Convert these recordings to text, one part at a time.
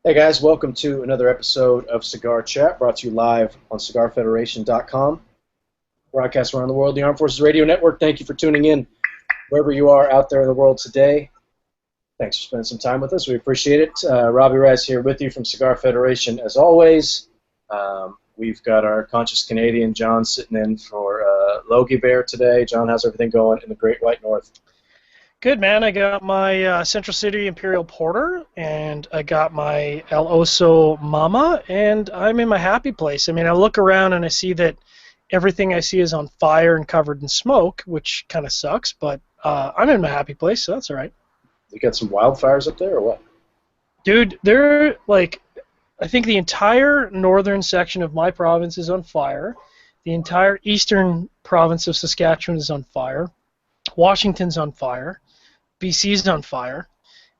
Hey guys, welcome to another episode of Cigar Chat, brought to you live on CigarFederation.com. Broadcast around the world, the Armed Forces Radio Network. Thank you for tuning in wherever you are out there in the world today. Thanks for spending some time with us. We appreciate it. Robbie Rice here with you from Cigar Federation as always. We've got our conscious Canadian, John, sitting in for Logie Bear today. John, how's everything going in the Great White North? Good, man. I got my Central City Imperial Porter, and I got my El Oso Mama, and I'm in my happy place. I mean, I look around and I see that everything I see is on fire and covered in smoke, which kind of sucks, but I'm in my happy place, so that's all right. You got some wildfires up there, or what? Dude, they're like, I think the entire northern section of my province is on fire. The entire eastern province of Saskatchewan is on fire. Washington's on fire. BC's on fire.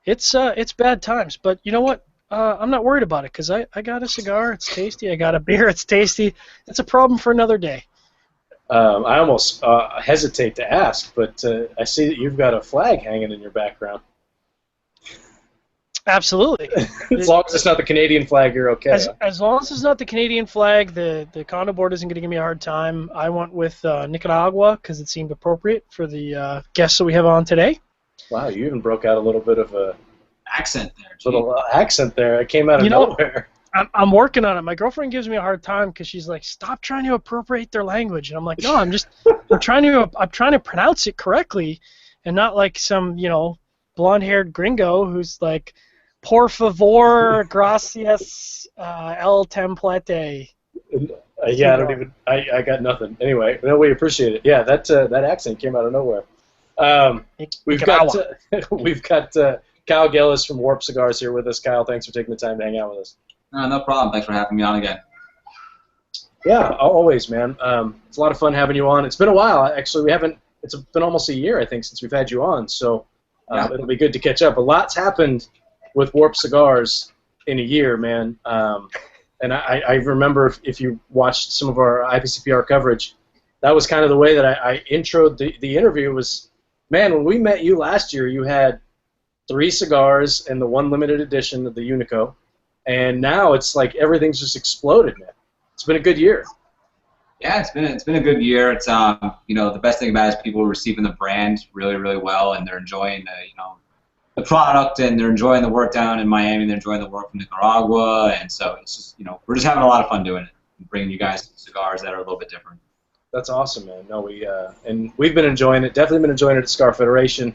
It's bad times, but you know what? I'm not worried about it because I got a cigar. It's tasty. I got a beer. It's tasty. It's a problem for another day. I almost hesitate to ask, but I see that you've got a flag hanging in your background. Absolutely. As long as it's not the Canadian flag, you're okay. As long as it's not the Canadian flag, the condo board isn't going to give me a hard time. I went with Nicaragua because it seemed appropriate for the guests that we have on today. Wow, you even broke out a little bit of a accent there. Little accent there. It came out of nowhere. I'm working on it. My girlfriend gives me a hard time because she's like, "Stop trying to appropriate their language," and I'm like, "No, I'm trying to pronounce it correctly, and not like some blonde-haired gringo who's like, por favor, gracias, el template." Yeah, I got nothing. Anyway, no, we appreciate it. Yeah, that accent came out of nowhere. We've got Kyle Gillis from Warp Cigars here with us. Kyle, thanks for taking the time to hang out with us. No problem. Thanks for having me on again. Yeah, always, man. It's a lot of fun having you on. It's been a while. Actually, it's been almost a year, I think, since we've had you on. So it'll be good to catch up. A lot's happened with Warp Cigars in a year, man. And I remember if you watched some of our IPCPR coverage, that was kind of the way that I introed the interview was, man, when we met you last year, you had 3 cigars and the one limited edition of the Unico, and now it's like everything's just exploded, man. It's been a good year. Yeah, it's been a good year. It's the best thing about it is people are receiving the brand really, really well, and they're enjoying the product, and they're enjoying the work down in Miami, and they're enjoying the work from Nicaragua, and so it's just we're just having a lot of fun doing it and bringing you guys cigars that are a little bit different. That's awesome, man. No, we've been enjoying it. Definitely been enjoying it at Cigar Federation.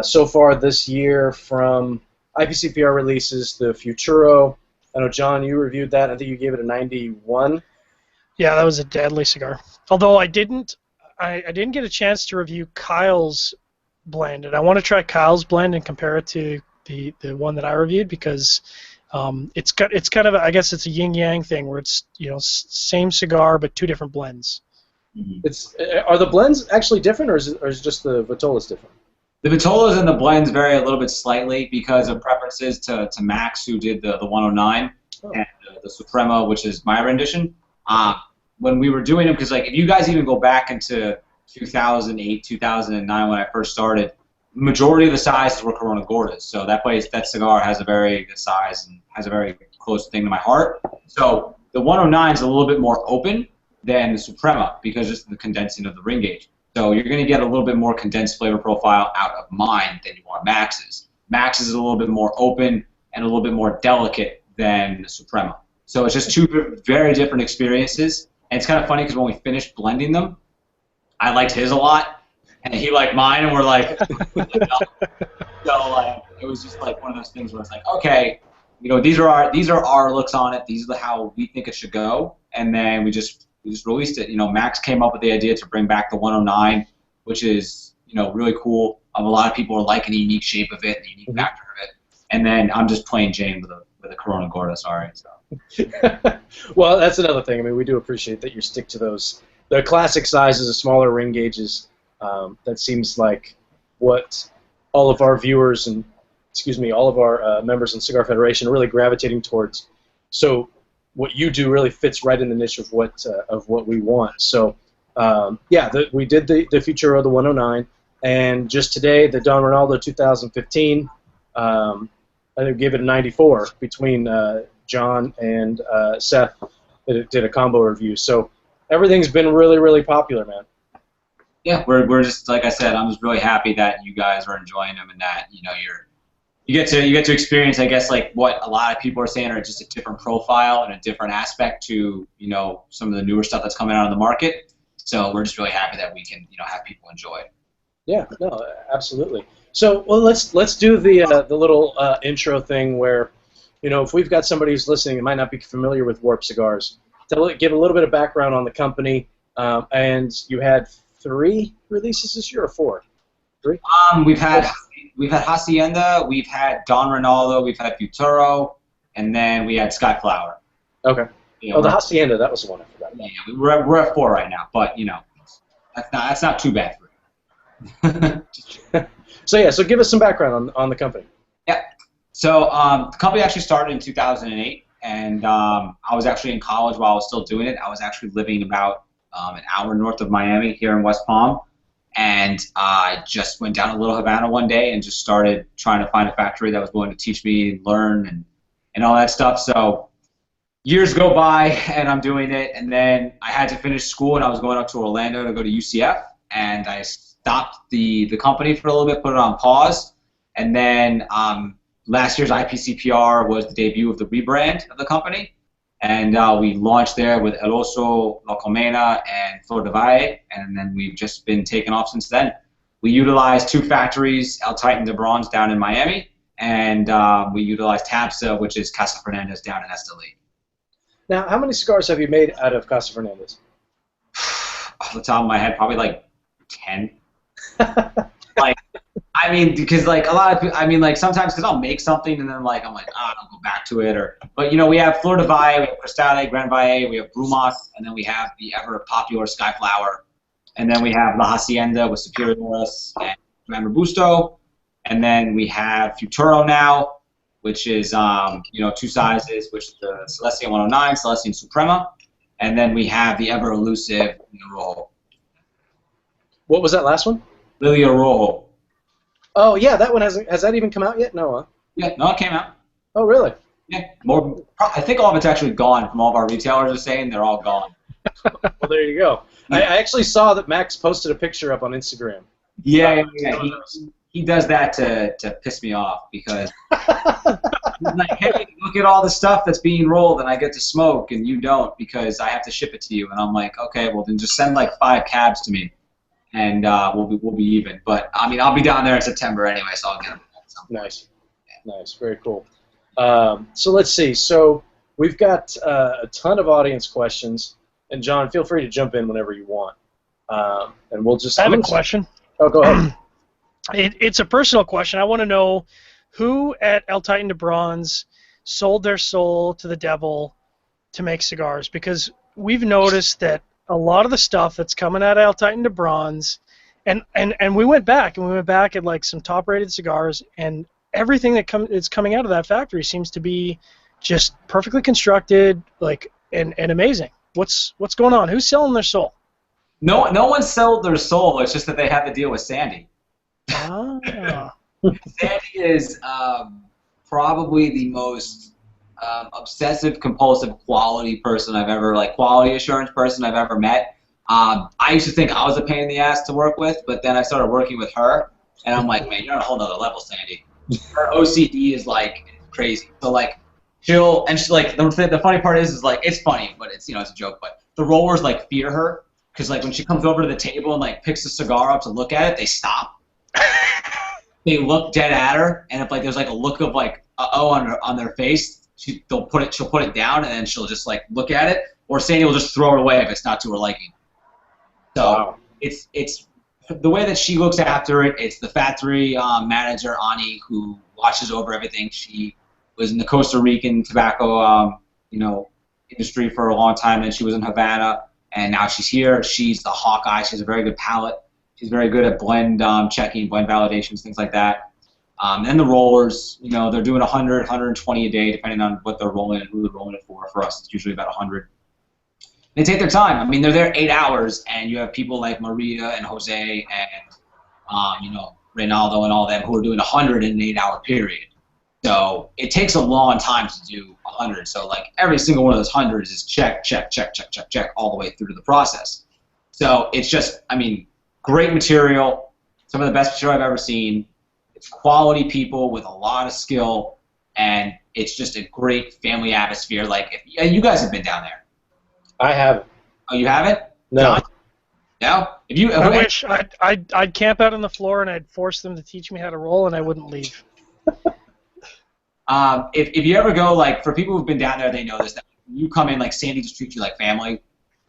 So far this year, from IPCPR releases, the Futuro. I know, John, you reviewed that. I think you gave it a 91. Yeah, that was a deadly cigar. Although I didn't get a chance to review Kyle's blend, and I want to try Kyle's blend and compare it to the one that I reviewed because it's kind of I guess it's a yin yang thing where it's same cigar but 2 different blends. Are the blends actually different, or is just the Vitolas different? The Vitolas and the blends vary a little bit slightly because of preferences to Max, who did the 109, and the Suprema, which is my rendition. When we were doing them, because if you guys even go back into 2008, 2009 when I first started, the majority of the sizes were Corona Gordas. So that cigar has a very good size and has a very close thing to my heart. So the 109 is a little bit more open than the Suprema because just the condensing of the ring gauge. So you're going to get a little bit more condensed flavor profile out of mine than you are Max's. Max's is a little bit more open and a little bit more delicate than the Suprema. So it's just 2 very different experiences. And it's kind of funny because when we finished blending them, I liked his a lot, and he liked mine, and we're like, so it was just like one of those things where it's like, okay, these are our looks on it. These are how we think it should go, and then we just released it. Max came up with the idea to bring back the 109, which is really cool. A lot of people are liking the unique shape of it, the unique factor of it, and then I'm just plain Jane with a Corona Gorda. Sorry. So. Well, that's another thing. I mean, we do appreciate that you stick to the classic sizes, the smaller ring gauges. That seems like what all of our viewers and all of our members in Cigar Federation are really gravitating towards. So what you do really fits right in the niche of what we want. So we did the Futuro, the 109, and just today the Don Ronaldo 2015. I think gave it a 94 between John and Seth that did a combo review. So everything's been really, really popular, man. Yeah, we're just, like I said, I'm just really happy that you guys are enjoying them and that you get to experience, I guess, like what a lot of people are saying are just a different profile and a different aspect to some of the newer stuff that's coming out on the market. So we're just really happy that we can have people enjoy it. Yeah, no, absolutely. So, well, let's do the little intro thing where, if we've got somebody who's listening that might not be familiar with Warp Cigars, give a little bit of background on the company. And you had 3 releases this year, or 4? 3? We've had Hacienda, we've had Don Ronaldo, we've had Futuro, and then we had Skyflower. Okay. The Hacienda, that was the one I forgot about. Yeah, we're at 4 right now, but that's not too bad for it. So give us some background on the company. Yeah. So the company actually started in 2008, and I was actually in college while I was still doing it. I was actually living about an hour north of Miami here in West Palm, and I just went down to Little Havana one day and just started trying to find a factory that was willing to teach me and learn and all that stuff. So years go by, and I'm doing it, and then I had to finish school, and I was going up to Orlando to go to UCF, and I stopped the company for a little bit, put it on pause, and then last year's IPCPR was the debut of the rebrand of the company, and we launched there with El Oso, La Colmena, and Flor de Valle, and then we've just been taking off since then. We utilize 2 factories, El Titan de Bronze down in Miami, and we utilize TAPSA, which is Casa Fernandez down in Esteli. Now, how many cigars have you made out of Casa Fernandez? Off the top of my head, probably like 10. Because like a lot of people, like sometimes because I'll make something and then I'm like, I don't go back to it, but we have Flor de Valle, we have Cristale, Gran Valle, we have Brumas, and then we have the ever popular Skyflower, and then we have La Hacienda with Superioris and Gran Robusto, and then we have Futuro now, which is 2 sizes, which is the Celestia 109, Celestia Suprema, and then we have the ever elusive Rojo. What was that last one? Lilia Rojo. Oh yeah, that one has that even come out yet? No, huh? Yeah, no, it came out. Oh really? Yeah, I think all of it's actually gone. From all of our retailers are saying they're all gone. Well, there you go. Yeah. I actually saw that Max posted a picture up on Instagram. Yeah. He does that to piss me off because he's like, hey, look at all the stuff that's being rolled and I get to smoke and you don't because I have to ship it to you. And I'm like, okay, well then just send like 5 cabs to me. And we'll be even. But I'll be down there in September anyway, so I'll get them. Nice, nice, very cool. So let's see. So we've got a ton of audience questions, and John, feel free to jump in whenever you want. And we'll just. I have a question. Oh, go ahead. It's a personal question. I want to know who at El Titan de Bronze sold their soul to the devil to make cigars, because we've noticed that a lot of the stuff that's coming out of El Titan de Bronze, and we went back at like some top-rated cigars, and everything that is coming out of that factory seems to be just perfectly constructed, like and amazing. What's going on? Who's selling their soul? No one sold their soul. It's just that they had to deal with Sandy. Ah. Sandy is probably the most obsessive compulsive quality assurance person I've ever met. I used to think I was a pain in the ass to work with, but then I started working with her, and I'm like, man, you're on a whole nother level, Sandy. Her OCD is like crazy. So like she's like the funny part is like it's funny, but it's it's a joke. But the rollers like fear her because like when she comes over to the table and like picks the cigar up to look at it, they stop. They look dead at her, and if like there's like a look of like on their face. She'll put it down, and then she'll just like look at it, or Sandy will just throw it away if it's not to her liking. So wow. It's the way that she looks after it. It's the factory manager Ani who watches over everything. She was in the Costa Rican tobacco industry for a long time, and she was in Havana, and now she's here. She's the Hawkeye. She has a very good palate. She's very good at blend checking, blend validations, things like that. And the rollers, they're doing 100, 120 a day, depending on what they're rolling and who they're rolling it for. For us, it's usually about 100. They take their time. They're there 8 hours, and you have people like Maria and Jose and, Reynaldo and all them who are doing 100 in an 8-hour period. So it takes a long time to do 100. So like every single one of those hundreds is check, check, check, check, check, check, all the way through to the process. So it's just, I mean, great material, some of the best material I've ever seen. It's quality people with a lot of skill, and it's just a great family atmosphere. Like, you guys have been down there. I haven't. Oh, you haven't? No. John? No? If you, I wish I'd camp out on the floor and I'd force them to teach me how to roll, and I wouldn't leave. If you ever go, like, for people who've been down there, they know this. That you come in, like, Sandy just treats you like family.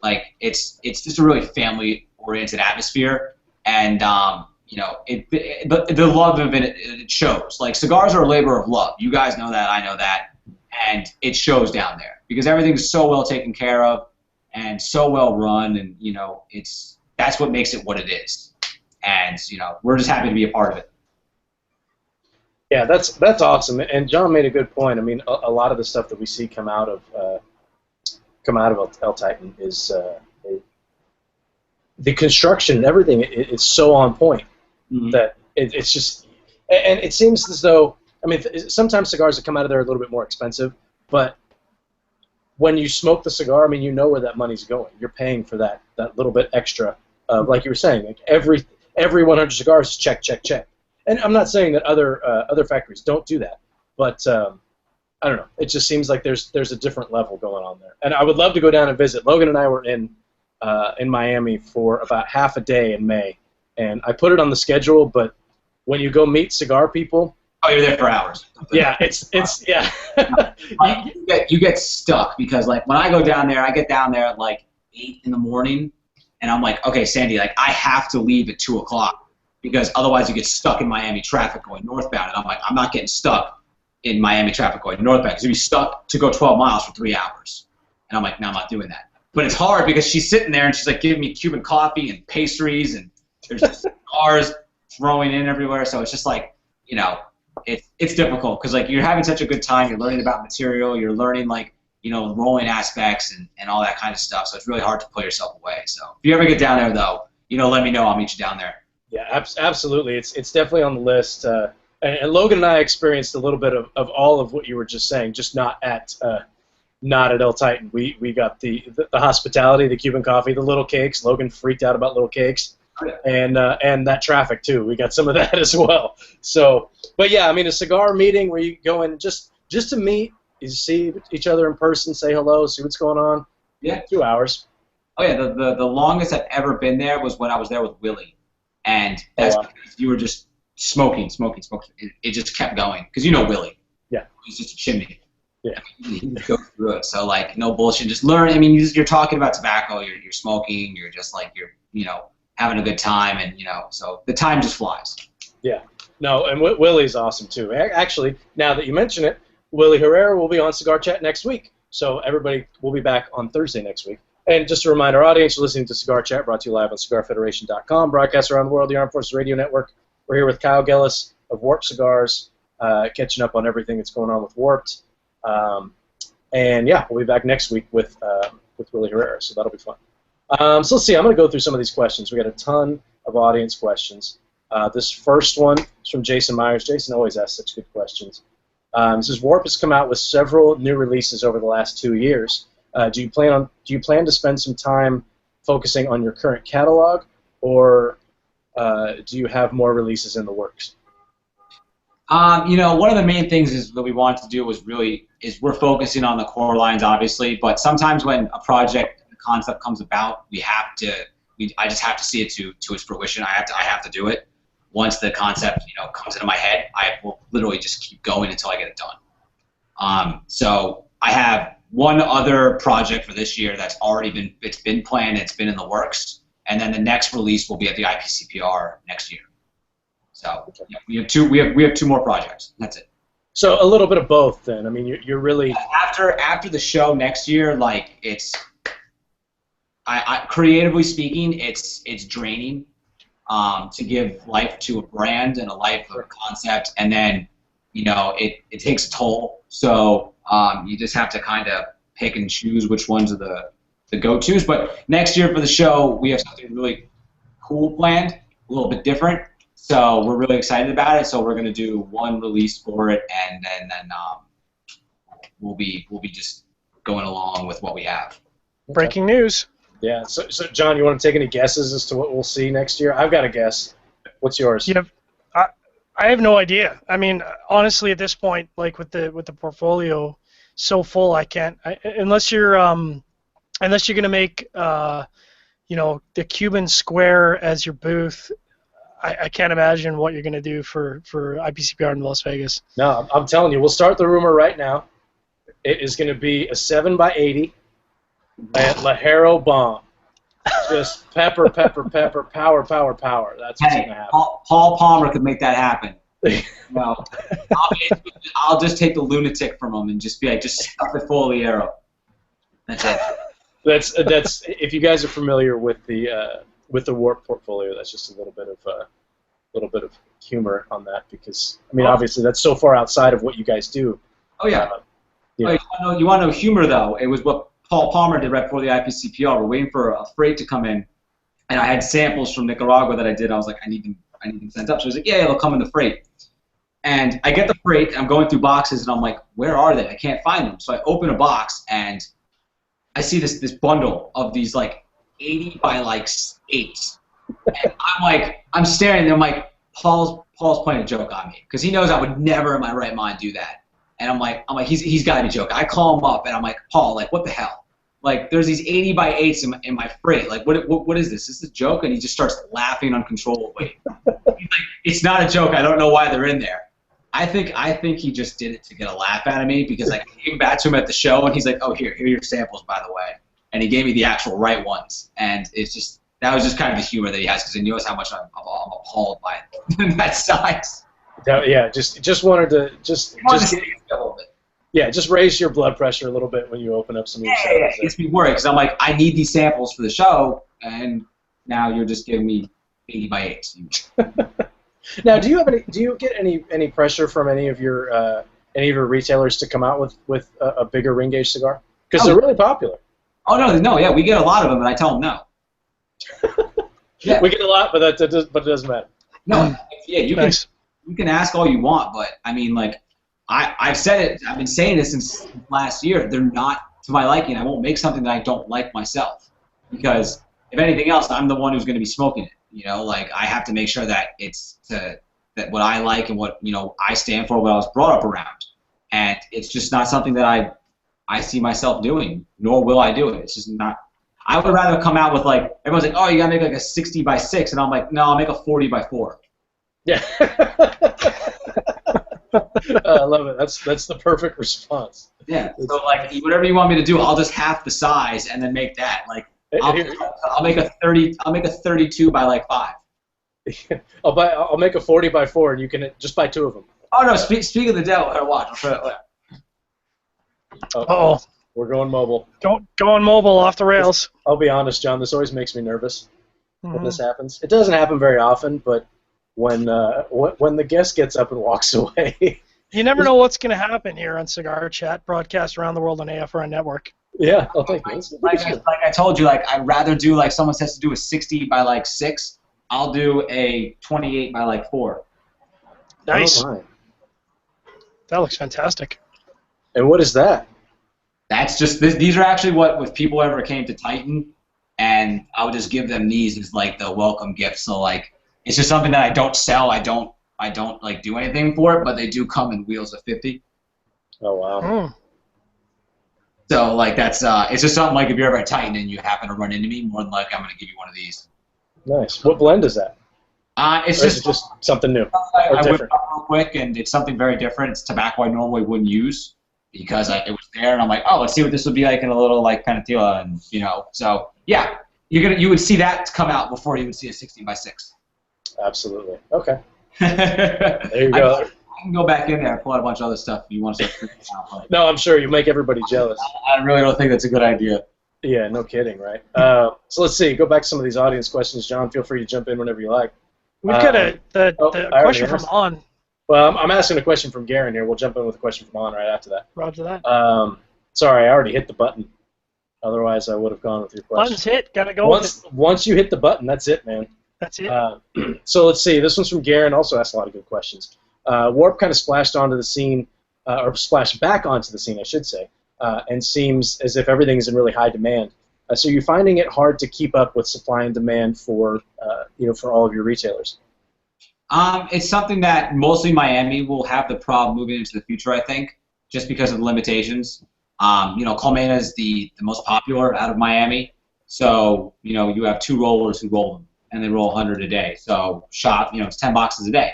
Like, it's just a really family-oriented atmosphere, and you know, the love of it shows. Like, cigars are a labor of love. You guys know that. I know that, and it shows down there because everything's so well taken care of and so well run, and you know, that's what makes it what it is. And you know, we're just happy to be a part of it. Yeah, that's awesome. And John made a good point. I mean, a lot of the stuff that we see come out of El Titan is the construction and everything. It's so on point that it's just, and it seems as though, I mean, sometimes cigars that come out of there are a little bit more expensive, but when you smoke the cigar, I mean, you know where that money's going. You're paying for that little bit extra. Like you were saying, like every 100 cigars is check, check, check. And I'm not saying that other factories don't do that, but I don't know. It just seems like there's a different level going on there. And I would love to go down and visit. Logan and I were in Miami for about half a day in May, and I put it on the schedule. But when you go meet cigar people, oh, you're there for hours. Yeah, it's yeah. you get stuck because like when I go down there, I get down there at like 8 in the morning, and I'm like, okay, Sandy, like I have to leave at 2 o'clock. Because otherwise you get stuck in Miami traffic going northbound. And I'm like, I'm not getting stuck in Miami traffic going northbound because you'd be stuck to go 12 miles for 3 hours. And I'm like, no, I'm not doing that. But it's hard because she's sitting there and she's like giving me Cuban coffee and pastries and there's just cars throwing in everywhere. So it's just like, you know, it's difficult because like you're having such a good time. You're learning about material. You're learning like, you know, rolling aspects and all that kind of stuff. So it's really hard to pull yourself away. So if you ever get down there though, you know, let me know. I'll meet you down there. Yeah, absolutely. It's definitely on the list. And Logan and I experienced a little bit of all of what you were just saying, just not at El Titan. We got the hospitality, the Cuban coffee, the little cakes. Logan freaked out about little cakes, and that traffic too. We got some of that as well. So, but yeah, I mean, a cigar meeting where you go in just to meet, you see each other in person, say hello, see what's going on. Yeah, 2 hours. Oh yeah, the longest I've ever been there was when I was there with Willie. And that's because you were just smoking. It just kept going. Because you know Willie. Yeah. He's just a chimney. Yeah. You go through it. So, like, no bullshit. Just learn. I mean, you're talking about tobacco. You're smoking. You're just, like, you're, you know, having a good time. And, you know, so the time just flies. Yeah. No, and Willie's awesome, too. Actually, now that you mention it, Willie Herrera will be on Cigar Chat next week. So everybody will be back on Thursday next week. And just to remind our audience, you're listening to Cigar Chat, brought to you live on CigarFederation.com, broadcast around the world, the Armed Forces Radio Network. We're here with Kyle Gillis of Warped Cigars, catching up on everything that's going on with Warped. And yeah, we'll be back next week with Willie Herrera, so that'll be fun. So let's see, I'm going to go through some of these questions. We got a ton of audience questions. This first one is from Jason Myers. Jason always asks such good questions. It says, Warp has come out with several new releases over the last 2 years. Do you plan to spend some time focusing on your current catalog, or do you have more releases in the works? You know, one of the main things that we wanted to do was we're focusing on the core lines, obviously, but sometimes when a project, the concept comes about, I just have to see it to its fruition. I have to do it. Once the concept, you know, comes into my head, I will literally just keep going until I get it done. So I have one other project for this year that's already been planned, it's been in the works, and then the next release will be at the IPCPR next year. So yeah, we have two more projects. That's it. So a little bit of both, then. I mean, you're really after the show next year, like I creatively speaking, it's draining to give life to a brand and a life of a concept, and then you know it takes a toll. So you just have to kind of pick and choose which ones are the go-tos. But next year for the show, we have something really cool planned, a little bit different. So we're really excited about it. So we're going to do one release for it, and then we'll be just going along with what we have. Breaking news. Yeah. So John, you want to take any guesses as to what we'll see next year? I've got a guess. What's yours? Yeah, I have no idea. I mean, honestly, at this point, like with the portfolio so full, I can't unless you're gonna make you know, the Cuban Square as your booth. I can't imagine what you're gonna do for IPCPR in Las Vegas. No, I'm telling you, we'll start the rumor right now. It is going to be a 7x80 at Lajero Bomb. Just pepper, pepper, pepper, power, power, power. That's what's going to happen. Paul Palmer could make that happen. No, I'll just take the lunatic from him and just be like, just stuff it full of the arrow. That's it. That's if you guys are familiar with the Warp portfolio, that's just a little bit of humor on that, because I mean, obviously that's so far outside of what you guys do. Oh yeah. Yeah. Oh, you want to know humor though? It was what Paul Palmer did right before the IPCPR. We're waiting for a freight to come in, and I had samples from Nicaragua that I did. I was like, I need them sent up. So he was like, yeah, they'll come in the freight. And I get the freight. I'm going through boxes, and I'm like, where are they? I can't find them. So I open a box, and I see this bundle of these like 80 by like 8s. And I'm staring, and I'm like, Paul's playing a joke on me, because he knows I would never in my right mind do that. And I'm like, he's got to be joking. I call him up, and I'm like, Paul, like, what the hell? Like, there's these 80 by 8s in my freight. Like, what is this? Is this a joke? And he just starts laughing uncontrollably. He's like, it's not a joke. I don't know why they're in there. I think he just did it to get a laugh out of me, because like, I came back to him at the show, and he's like, oh, here are your samples, by the way. And he gave me the actual right ones. And it's just, that was just kind of the humor that he has, because he knows how much I'm appalled by that size. Yeah, just wanted to just a little bit. Yeah, just raise your blood pressure a little bit when you open up some of your samples. It makes me worried, because I'm like, I need these samples for the show, and now you're just giving me 80 by 8s. Now, do you get any pressure from any of your retailers to come out with a bigger ring gauge cigar? Because they're really popular. Oh no, yeah, we get a lot of them, and I tell them no. Yeah. We get a lot, but it doesn't matter. No, yeah, you can ask all you want, but I mean, like, I've said it. I've been saying this since last year. They're not to my liking. I won't make something that I don't like myself, because if anything else, I'm the one who's going to be smoking it. You know, like, I have to make sure that it's that what I like and what, you know, I stand for, what I was brought up around, and it's just not something that I see myself doing, nor will I do it. It's just not. I would rather come out with, like, everyone's like, oh, you gotta make like a 60 by 6, and I'm like, no, I'll make a 40 by 4. Yeah. I love it. That's the perfect response. Yeah. So, like, whatever you want me to do, I'll just half the size and then make that. Like, I'll make a 30. I'll make a 32 by like 5. I'll make a 40 by 4, and you can just buy 2 of them. Oh no! Speak of the devil. Here, watch. Uh-oh. We're going mobile. Going mobile, off the rails. I'll be honest, John. This always makes me nervous when this happens. It doesn't happen very often, but when the guest gets up and walks away, you never know what's going to happen here on Cigar Chat, broadcast around the world on AFRN Network. Yeah, I'll take it. Like I told you, like, I'd rather do, like, someone says to do a 60 by like 6. I'll do a 28 by like 4. Nice. Oh, that looks fantastic. And what is that? That's just these are actually what, if people ever came to Titan, and I would just give them these as like the welcome gift. So, like, it's just something that I don't sell. I don't like do anything for it, but they do come in wheels of 50. Oh wow. Mm. So, like, that's it's just something, like, if you're ever at Titan and you happen to run into me, more than likely I'm gonna give you one of these. Nice. What blend is that? It's just something new. I whipped it up real quick, and it's something very different. It's tobacco I normally wouldn't use, because it was there, and I'm like, oh, let's see what this would be like in a little, like, Panatilla, and, you know, so yeah, you would see that come out before you would see a 60 by 6. Absolutely. Okay. There you go. I can go back in there and pull out a bunch of other stuff if you want to start freaking out. But no, I'm sure you make everybody jealous. I really don't think that's a good idea. Yeah, no kidding, right? So let's see. Go back to some of these audience questions, John. Feel free to jump in whenever you like. We've got the question from On. Well, I'm asking a question from Garen here. We'll jump in with a question from On right after that. Roger that. Sorry, I already hit the button. Otherwise, I would have gone with your question. Button's hit. Gotta go with it. Once you hit the button, that's it, man. That's it. So let's see. This one's from Garen. Also asked a lot of good questions. Warp kind of splashed onto the scene, or splashed back onto the scene, I should say, and seems as if everything is in really high demand. So you're finding it hard to keep up with supply and demand for for all of your retailers. It's something that mostly Miami will have the problem moving into the future, I think, just because of the limitations. Colmena is the most popular out of Miami, so you have 2 rollers who roll them, and they roll 100 a day. So it's 10 boxes a day,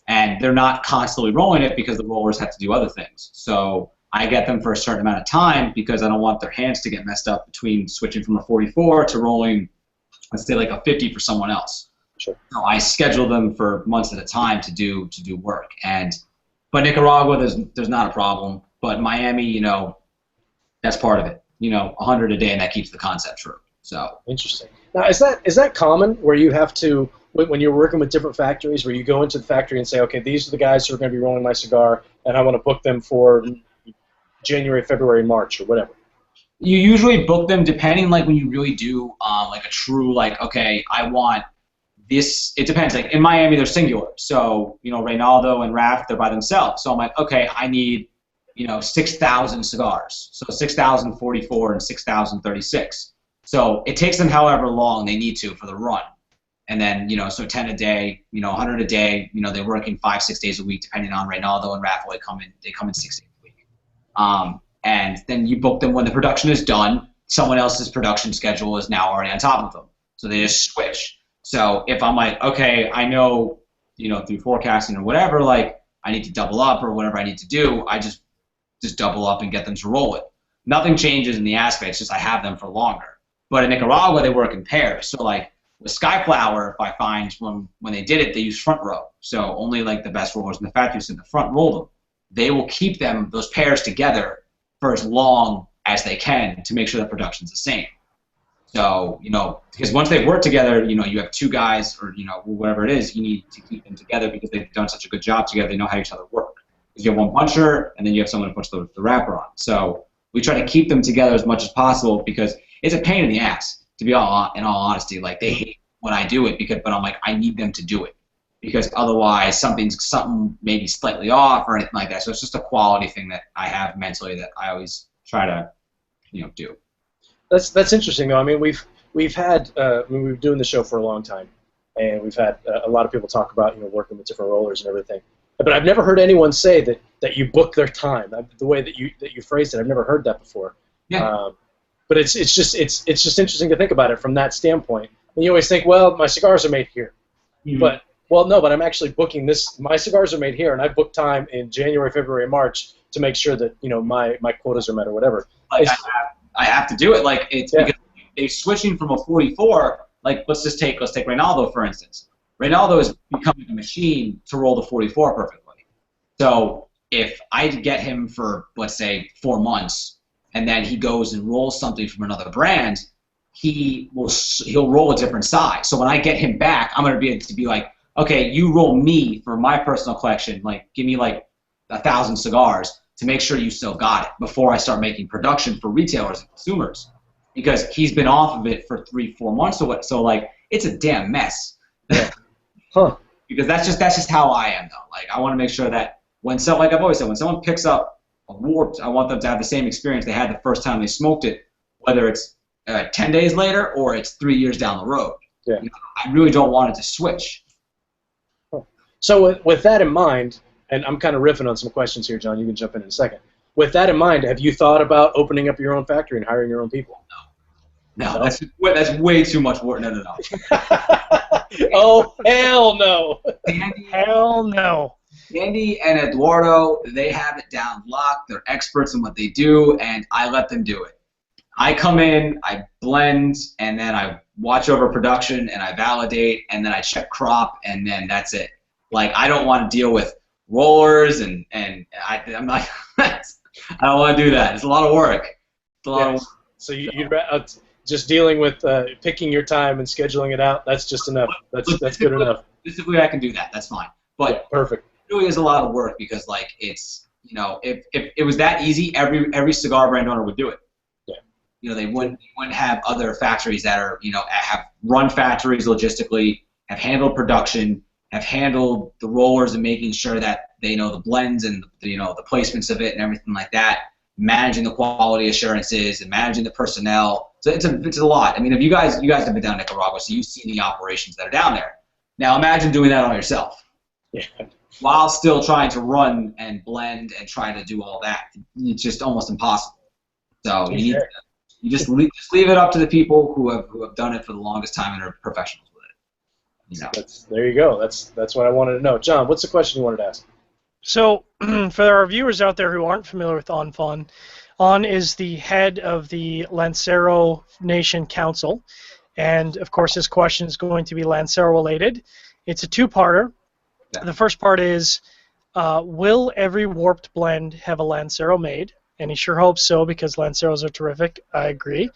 and they're not constantly rolling it because the rollers have to do other things. So I get them for a certain amount of time because I don't want their hands to get messed up between switching from a 44 to rolling, let's say, like a 50 for someone else. Sure. So I schedule them for months at a time to do work. But Nicaragua, there's not a problem. But Miami, that's part of it. 100 a day, and that keeps the concept true. So interesting. Now, is that common where you have to, when you're working with different factories, where you go into the factory and say, okay, these are the guys who are going to be rolling my cigar, and I want to book them for January, February, March, or whatever? You usually book them depending, like when you really do like a true, like, okay, I want this. It depends. Like in Miami, they're singular. So Reynaldo and Raf, they're by themselves. So I'm like, okay, I need 6,000 cigars. So 6,044 and 6,036. So it takes them however long they need to for the run. And then, so 10 a day, 100 a day, they're working 5-6 days a week, depending on Reynaldo and Rafa. They come in 6 days a week. And then you book them when the production is done. Someone else's production schedule is now already on top of them. So they just switch. So if I'm like, okay, I know, through forecasting or whatever, like I need to double up or whatever I need to do, I just double up and get them to roll it. Nothing changes in the aspects, just I have them for longer. But in Nicaragua, they work in pairs. So like with Skyflower, if I find when they did it, they use front row. So only like the best rollers in the factory in the front roll them. They will keep those pairs together for as long as they can to make sure the production's the same. So, because once they've worked together, you have 2 guys or, whatever it is, you need to keep them together because they've done such a good job together, they know how each other work. Because you have one puncher, and then you have someone to punch the wrapper on. So we try to keep them together as much as possible because it's a pain in the ass, to be in all honesty. Like, they hate when I do it, but I'm like, I need them to do it. Because otherwise something maybe slightly off or anything like that. So it's just a quality thing that I have mentally that I always try to, do. That's interesting, though. I mean, we've had we've been doing the show for a long time, and we've had a lot of people talk about working with different rollers and everything. But I've never heard anyone say that you book their time. The way that you phrased it, I've never heard that before. Yeah. But it's just interesting to think about it from that standpoint. And you always think, well, my cigars are made here, but I'm actually booking this. My cigars are made here, and I book time in January, February, March to make sure that my quotas are met or whatever. Like I have to do it. Like it's because they're switching from a 44. Like let's take Reynaldo for instance. Reynaldo is becoming a machine to roll the 44 perfectly. So if I get him for let's say 4 months, and then he goes and rolls something from another brand, he'll roll a different size. So when I get him back, I'm gonna be able to be like, okay, you roll me for my personal collection, like give me like 1,000 cigars to make sure you still got it before I start making production for retailers and consumers, because he's been off of it for 3-4 months or what. So like it's a damn mess. Huh. Because that's just how I am though. Like I want to make sure that like I've always said, when someone picks up a Warped, I want them to have the same experience they had the first time they smoked it, whether it's 10 days later or it's 3 years down the road. Yeah. I really don't want it to switch. So with that in mind, and I'm kind of riffing on some questions here, John, you can jump in a second. With that in mind, have you thought about opening up your own factory and hiring your own people? No, that's way too much work. No. Oh, hell no. Hell no. Andy and Eduardo, they have it down locked. They're experts in what they do, and I let them do it. I come in, I blend, and then I watch over production, and I validate, and then I check crop, and then that's it. Like, I don't want to deal with rollers, and I'm not, I don't want to do that. It's a lot of work. It's a lot of work. So you'd just dealing with picking your time and scheduling it out, that's just enough. That's good enough. Basically, I can do that. That's fine. But yeah, perfect. It really is a lot of work because, like, it's, if it was that easy, every cigar brand owner would do it. Yeah. They wouldn't have other factories that are, have run factories logistically, have handled production, have handled the rollers and making sure that they know the blends and the placements of it and everything like that, managing the quality assurances and managing the personnel. So it's a lot. I mean, if you guys have been down in Nicaragua, so you've seen the operations that are down there. Now imagine doing that on yourself. Yeah. While still trying to run and blend and try to do all that. It's just almost impossible. So you just leave it up to the people who have done it for the longest time and are professionals with it. You know. There you go. That's what I wanted to know. John, what's the question you wanted to ask? So for our viewers out there who aren't familiar with On is the head of the Lancero Nation Council. And, of course, this question is going to be Lancero related. It's a two-parter. Yeah. The first part is, will every warped blend have a Lancero made? And he sure hopes so because Lanceros are terrific. I agree.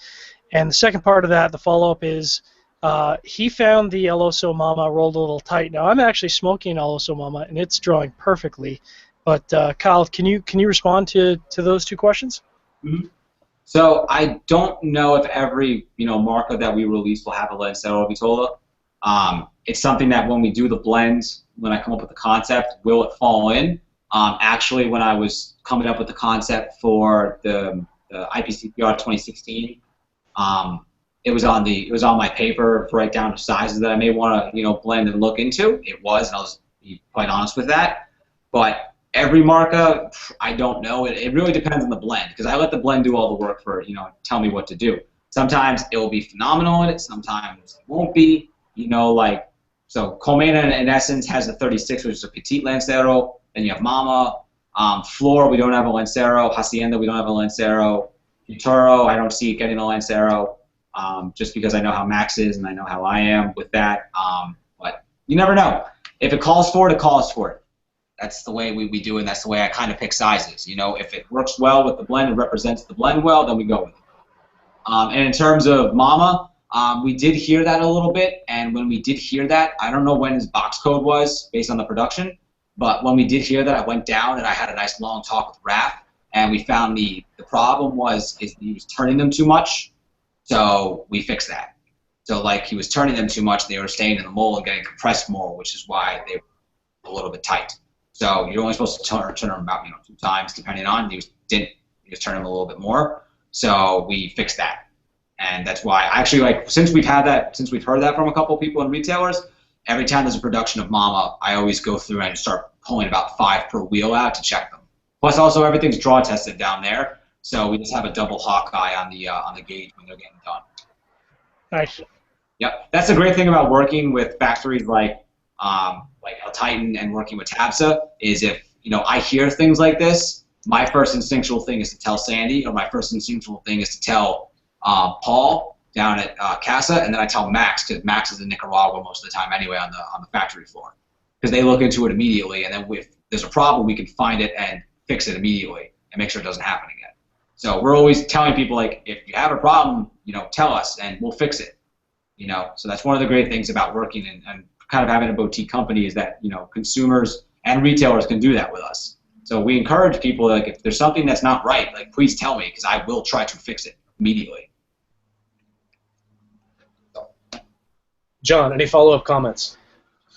And the second part of that, the follow-up is, he found the El Oso Mama rolled a little tight. Now, I'm actually smoking El Oso Mama, and it's drawing perfectly. But, Kyle, can you respond to those two questions? Mm-hmm. So I don't know if every marca that we release will have a Lancero Vitola. It's something that when we do the blends, when I come up with the concept, will it fall in? Actually, when I was coming up with the concept for the IPCPR 2016, it was on my paper to write down sizes that I may want to blend and look into. It was, and I'll just be quite honest with that. But every marca, I don't know. It really depends on the blend because I let the blend do all the work for tell me what to do. Sometimes it will be phenomenal in it. Sometimes it won't be. So Colmena in essence has the 36, which is a petite Lancero. Then you have Mama. Flor, we don't have a Lancero. Hacienda, we don't have a Lancero. Futuro, I don't see it getting a Lancero. Just because I know how Max is and I know how I am with that. But you never know. If it calls for it, it calls for it. That's the way we do it, and that's the way I kind of pick sizes. If it works well with the blend and represents the blend well, then we go with it. And in terms of Mama, we did hear that a little bit, and when we did hear that, I don't know when his box code was based on the production, but when we did hear that, I went down and I had a nice long talk with Raph, and we found the problem is he was turning them too much, so we fixed that. So he was turning them too much, they were staying in the mold and getting compressed more, which is why they were a little bit tight. So you're only supposed to turn them about 2 times, depending on. He was turning them a little bit more. So we fixed that, and that's why actually since we've heard that from a couple of people and retailers, every time there's a production of Mama, I always go through and start pulling about 5 per wheel out to check them. Plus, also everything's draw tested down there, so we just have a double Hawkeye on the gauge when they're getting done. Nice. Yep, that's the great thing about working with factories like El Titan and working with Tabsa is if I hear things like this, my first instinctual thing is to tell Sandy, or my first instinctual thing is to tell Paul down at Casa, and then I tell Max, because Max is in Nicaragua most of the time anyway on the factory floor, because they look into it immediately, and then if there's a problem, we can find it and fix it immediately and make sure it doesn't happen again. So we're always telling people if you have a problem, tell us and we'll fix it. So that's one of the great things about working and kind of having a boutique company is that consumers and retailers can do that with us. So we encourage people if there's something that's not right, please tell me because I will try to fix it immediately. So. John, any follow-up comments?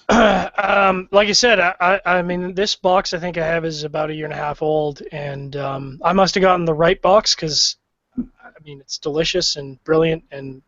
Like I said, I mean this box I think I have is about 1.5 years old, and I must have gotten the right box because I mean it's delicious and brilliant and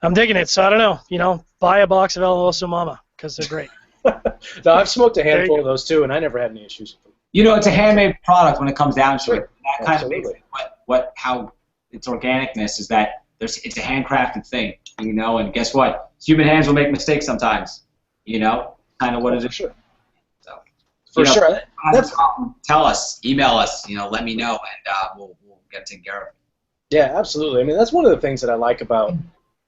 I'm digging it, so I don't know. Buy a box of El Oso Mama because they're great. No, I've smoked a handful of those too, and I never had any issues with them. It's a handmade product when it comes down to it. That kind of makes Absolutely. how its organicness is that it's a handcrafted thing, and guess what? Human hands will make mistakes sometimes, kind of what it is. Sure. So, For sure. Tell us, email us, let me know, and we'll get it taken care of. Yeah, absolutely. I mean, that's one of the things that I like about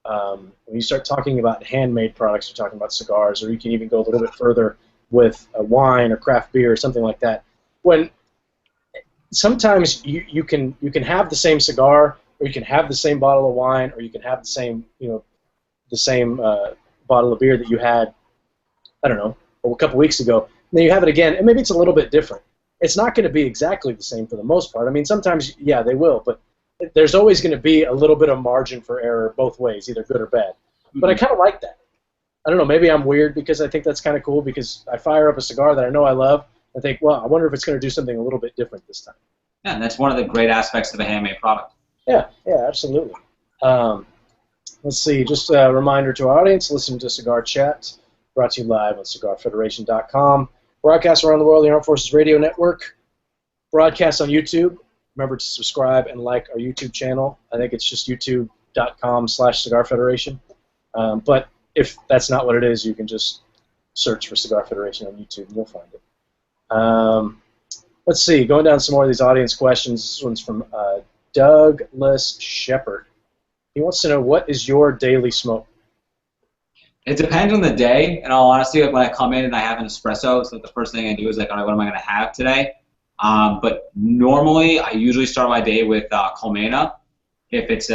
when you start talking about handmade products, you're talking about cigars, or you can even go a little bit further with a wine or craft beer or something like that. When sometimes you can have the same cigar, or you can have the same bottle of wine, or you can have the same bottle of beer that you had, I don't know, a couple weeks ago. And then you have it again, and maybe it's a little bit different. It's not going to be exactly the same for the most part. I mean, sometimes, yeah, they will, but there's always going to be a little bit of margin for error both ways, either good or bad. But I kind of like that. I don't know, maybe I'm weird because I think that's kind of cool because I fire up a cigar that I know I love and think, well, I wonder if it's going to do something a little bit different this time. Yeah, and that's one of the great aspects of a handmade product. Yeah, absolutely. Let's see, just a reminder to our audience, listen to CigarChat, brought to you live on CigarFederation.com. Broadcast around the world, the Armed Forces Radio Network. Broadcast on YouTube. Remember to subscribe and like our YouTube channel. I think it's just youtube.com/Cigar Federation. But if that's not what it is, you can just search for Cigar Federation on YouTube and you'll find it. Let's see, going down some more of these audience questions. This one's from Douglas Shepard. He wants to know, what is your daily smoke? It depends on the day, and all honesty, like when I come in and I have an espresso, so the first thing I do is like, all right, what am I going to have today? But normally, I usually start my day with Colmena. If it's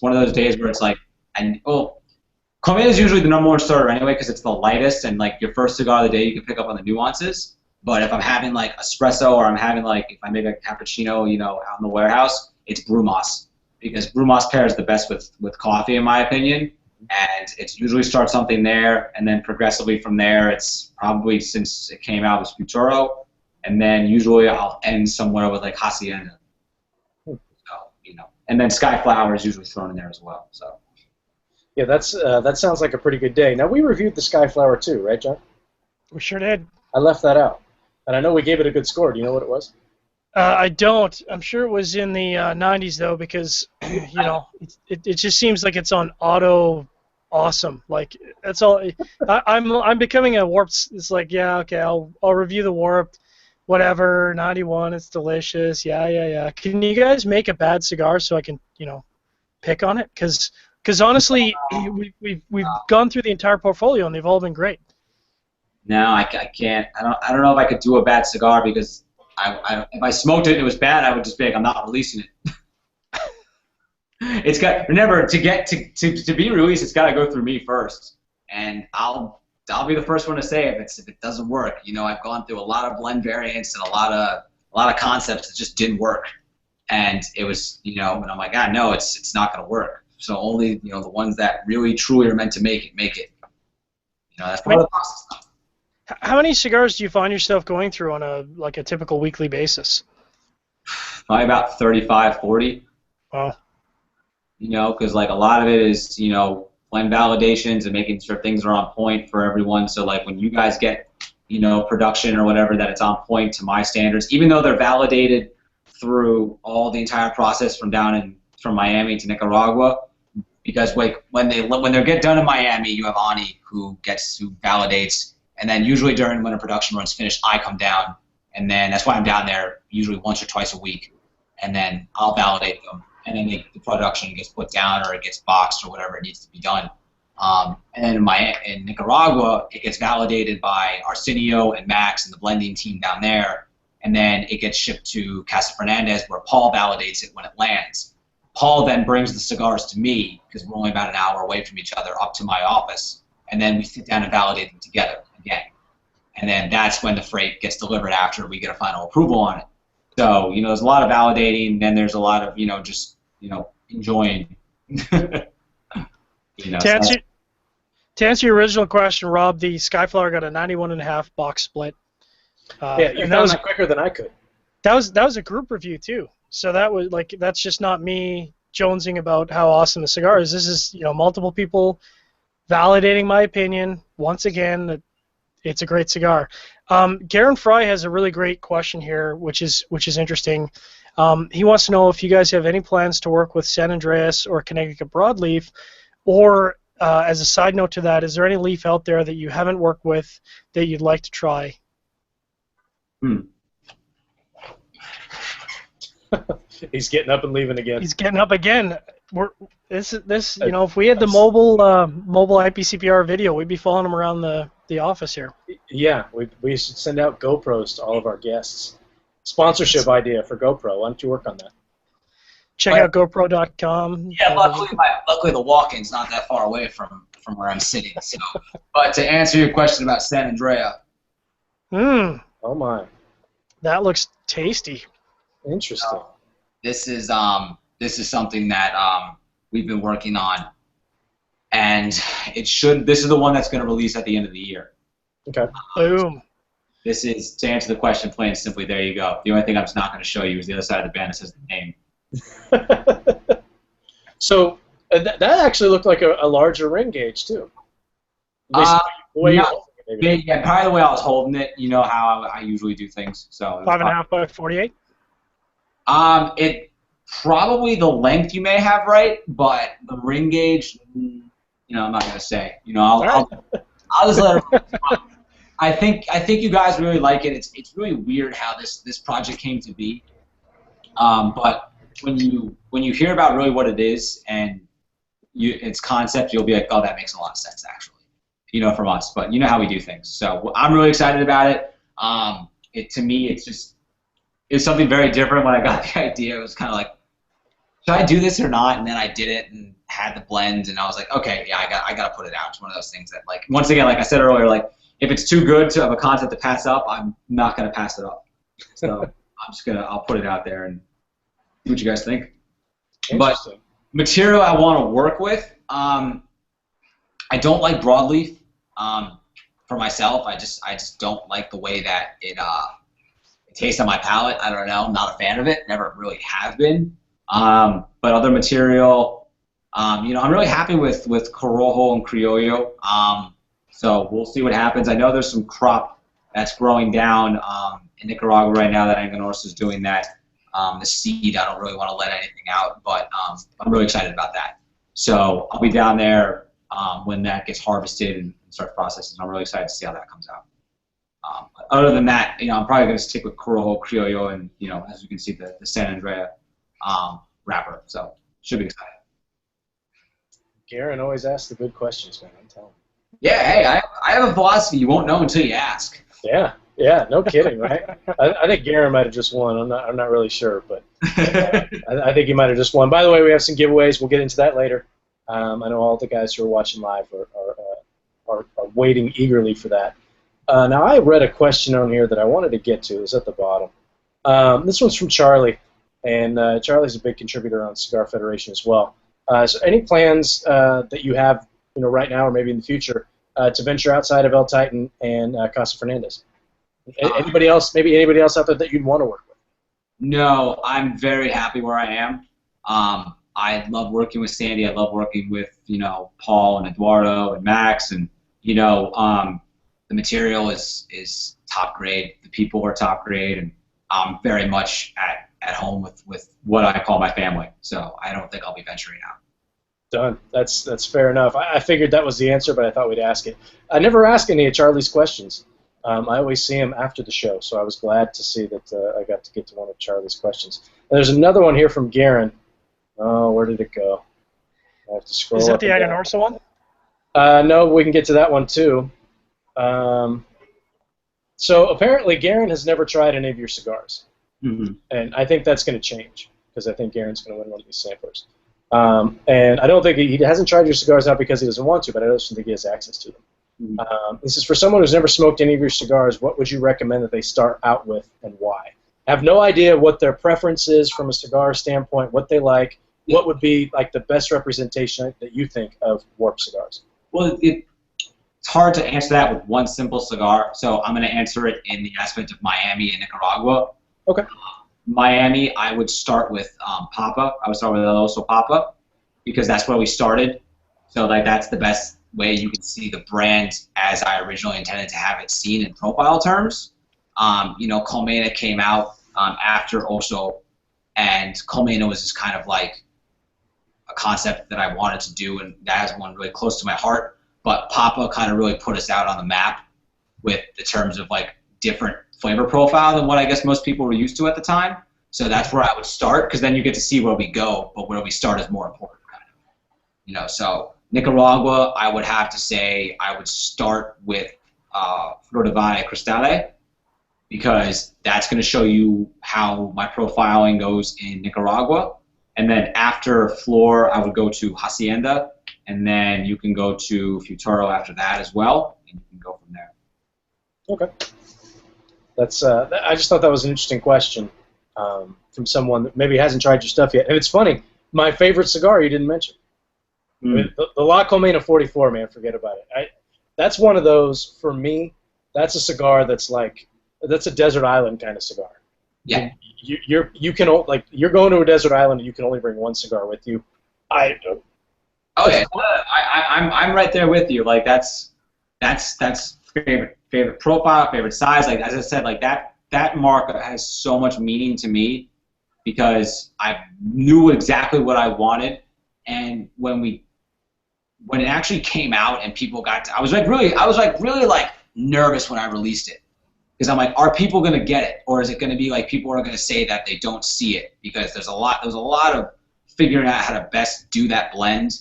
one of those days where it's like, Colmena is usually the number one starter anyway because it's the lightest and like your first cigar of the day, you can pick up on the nuances. But if I'm having like espresso or I'm having like if I make a cappuccino, out in the warehouse, it's Brewmas because Brewmas pairs the best with coffee in my opinion. And it usually starts something there, and then progressively from there, it's probably since it came out with Futuro, and then usually I'll end somewhere with like Hacienda. So, and then Sky Flower is usually thrown in there as well. So. Yeah, that sounds like a pretty good day. Now we reviewed the Sky Flower too, right, John? We sure did. I left that out, and I know we gave it a good score. Do you know what it was? I don't. I'm sure it was in the 90s though, because it just seems like it's on auto. Awesome. Like that's all. I'm becoming a warped. It's like okay. I'll review the warped. Whatever. 91. It's delicious. Yeah. Can you guys make a bad cigar so I can pick on it? Because honestly, we've gone through the entire portfolio and they've all been great. No, I can't. I don't know if I could do a bad cigar because if I smoked it and it was bad, I would just be like, I'm not releasing it. It's got remember to be released, it's got to go through me first, and I'll be the first one to say if it doesn't work. I've gone through a lot of blend variants and a lot of concepts that just didn't work, and it was and I'm like, God, no, it's not going to work. So only the ones that really truly are meant to make it. That's part of the process. How many cigars do you find yourself going through on a typical weekly basis? Probably about 35, 40. Wow. Because like a lot of it is, blend validations and making sure things are on point for everyone. So like when you guys get, production or whatever, that it's on point to my standards, even though they're validated through all the entire process from Miami to Nicaragua. Because like when they get done in Miami, you have Ani who validates, and then usually when a production run's finished, I come down, and then that's why I'm down there usually once or twice a week, and then I'll validate them. And then the production gets put down or it gets boxed or whatever it needs to be done. And then in Nicaragua, it gets validated by Arsenio and Max and the blending team down there. And then it gets shipped to Casa Fernandez where Paul validates it when it lands. Paul then brings the cigars to me, because we're only about an hour away from each other, up to my office. And then we sit down and validate them together again. And then that's when the freight gets delivered after we get a final approval on it. So, there's a lot of validating, then there's a lot of, just enjoying. To answer your original question, Rob, the Skyflower got a 91.5 box split. You found that quicker than I could. That was a group review too. So that's just not me jonesing about how awesome the cigar is. This is multiple people validating my opinion once again that it's a great cigar. Garen Fry has a really great question here, which is interesting. He wants to know if you guys have any plans to work with San Andreas or Connecticut Broadleaf, or as a side note to that, is there any leaf out there that you haven't worked with that you'd like to try? He's getting up and leaving again. He's getting up again. If we had the mobile IPCPR video, we'd be following him around the office here. Yeah, we should send out GoPros to all of our guests. Sponsorship idea for GoPro. Why don't you work on that? Check out GoPro.com. Yeah, luckily the walk-in's not that far away from where I'm sitting. So, but to answer your question about San Andrea. Oh my. That looks tasty. Interesting. This is something that we've been working on and it should. This is the one that's going to release at the end of the year. Okay. Boom. This is, to answer the question plain and simply, there you go. The only thing I'm just not going to show you is the other side of the band that says the name. So that actually looked like a larger ring gauge too. At least the way you hold it, maybe. Yeah, probably the way I was holding it. You know how I usually do things. So 5.5 by 48. It probably the length you may have right, but the ring gauge, you know, I'm not going to say. You know, I'll just let it. I think you guys really like it. It's really weird how this project came to be. But when you hear about really what it is and its concept, you'll be like, oh, that makes a lot of sense actually. You know, from us. But you know how we do things. So I'm really excited about it. To me, it's something very different. When I got the idea, it was kind of like, should I do this or not? And then I did it and had the blend, and I was like, okay, yeah, I got to put it out. It's one of those things that, like, once again, like I said earlier, like, if it's too good to have a concept to pass up, I'm not going to pass it up. So I'll put it out there and see what you guys think. But material I want to work with, I don't like broadleaf. For myself, I just don't like the way that it tastes on my palate. I don't know. I'm not a fan of it. Never really have been. But other material, you know, I'm really happy with Corojo and Criollo. So we'll see what happens. I know there's some crop that's growing down in Nicaragua right now that Agonorsa is doing that. The seed, I don't really want to let anything out, but I'm really excited about that. So I'll be down there when that gets harvested and starts processing. I'm really excited to see how that comes out. Other than that, you know, I'm probably going to stick with Corojo, Criollo, and, you know, as you can see, the San Andrea wrapper. So should be exciting. Garen always asks the good questions, man. I'm telling you. Yeah, hey, I have a philosophy you won't know until you ask. Yeah, no kidding, right? I think Garen might have just won. I'm not really sure, but I think he might have just won. By the way, we have some giveaways. We'll get into that later. I know all the guys who are watching live are waiting eagerly for that. Now, I read a question on here that I wanted to get to. It's at the bottom. This one's from Charlie, and Charlie's a big contributor on Cigar Federation as well. So any plans that you have, you know, right now or maybe in the future, to venture outside of El Titan and Casa Fernandez? Anybody else? Maybe anybody else out there that you'd want to work with? No, I'm very happy where I am. I love working with Sandy. I love working with, you know, Paul and Eduardo and Max, and, you know, the material is top grade. The people are top grade, and I'm very much at home with what I call my family. So I don't think I'll be venturing out. Done. That's fair enough. I figured that was the answer, but I thought we'd ask it. I never ask any of Charlie's questions. I always see him after the show, so I was glad to see that I got to get to one of Charlie's questions. And there's another one here from Garen. Oh, where did it go? I have to scroll. Is that the Agonorsa one? No, we can get to that one too. So apparently Garen has never tried any of your cigars. Mm-hmm. And I think that's going to change, because I think Garen's going to win one of these samplers. And I don't think he hasn't tried your cigars, not because he doesn't want to, but I don't think he has access to them. Mm-hmm. This is for someone who's never smoked any of your cigars. What would you recommend that they start out with, and why? I have no idea what their preference is from a cigar standpoint, what they like. What would be like the best representation that you think of warp cigars? Well, it's hard to answer that with one simple cigar, so I'm going to answer it in the aspect of Miami and Nicaragua. Okay. Miami, I would start with Papa. I would start with El Oso Papa, because that's where we started. So like that's the best way you can see the brand as I originally intended to have it seen in profile terms. You know, Colmena came out after Oso, and Colmena was just kind of like a concept that I wanted to do, and that has one really close to my heart. But Papa kind of really put us out on the map with the terms of like different flavor profile than what I guess most people were used to at the time. So that's where I would start, because then you get to see where we go, but where we start is more important, kind of. You know, so Nicaragua, I would have to say I would start with Flor de Valle Cristale, because that's going to show you how my profiling goes in Nicaragua. And then after Flor, I would go to Hacienda, and then you can go to Futuro after that as well, and you can go from there. Okay. That's I just thought that was an interesting question from someone that maybe hasn't tried your stuff yet. And it's funny, my favorite cigar you didn't mention. I mean, the La Colmena 44, man, forget about it. That's one of those, for me, that's a cigar that's a desert island kind of cigar. Yeah. You can like you're going to a desert island and you can only bring one cigar with you. Oh yeah, I'm right there with you. Like that's favorite profile, favorite size. Like as I said, like that mark has so much meaning to me because I knew exactly what I wanted, and when it actually came out and people I was really like nervous when I released it. Because I'm like, are people going to get it? Or is it going to be like people are going to say that they don't see it? Because there's a lot of figuring out how to best do that blend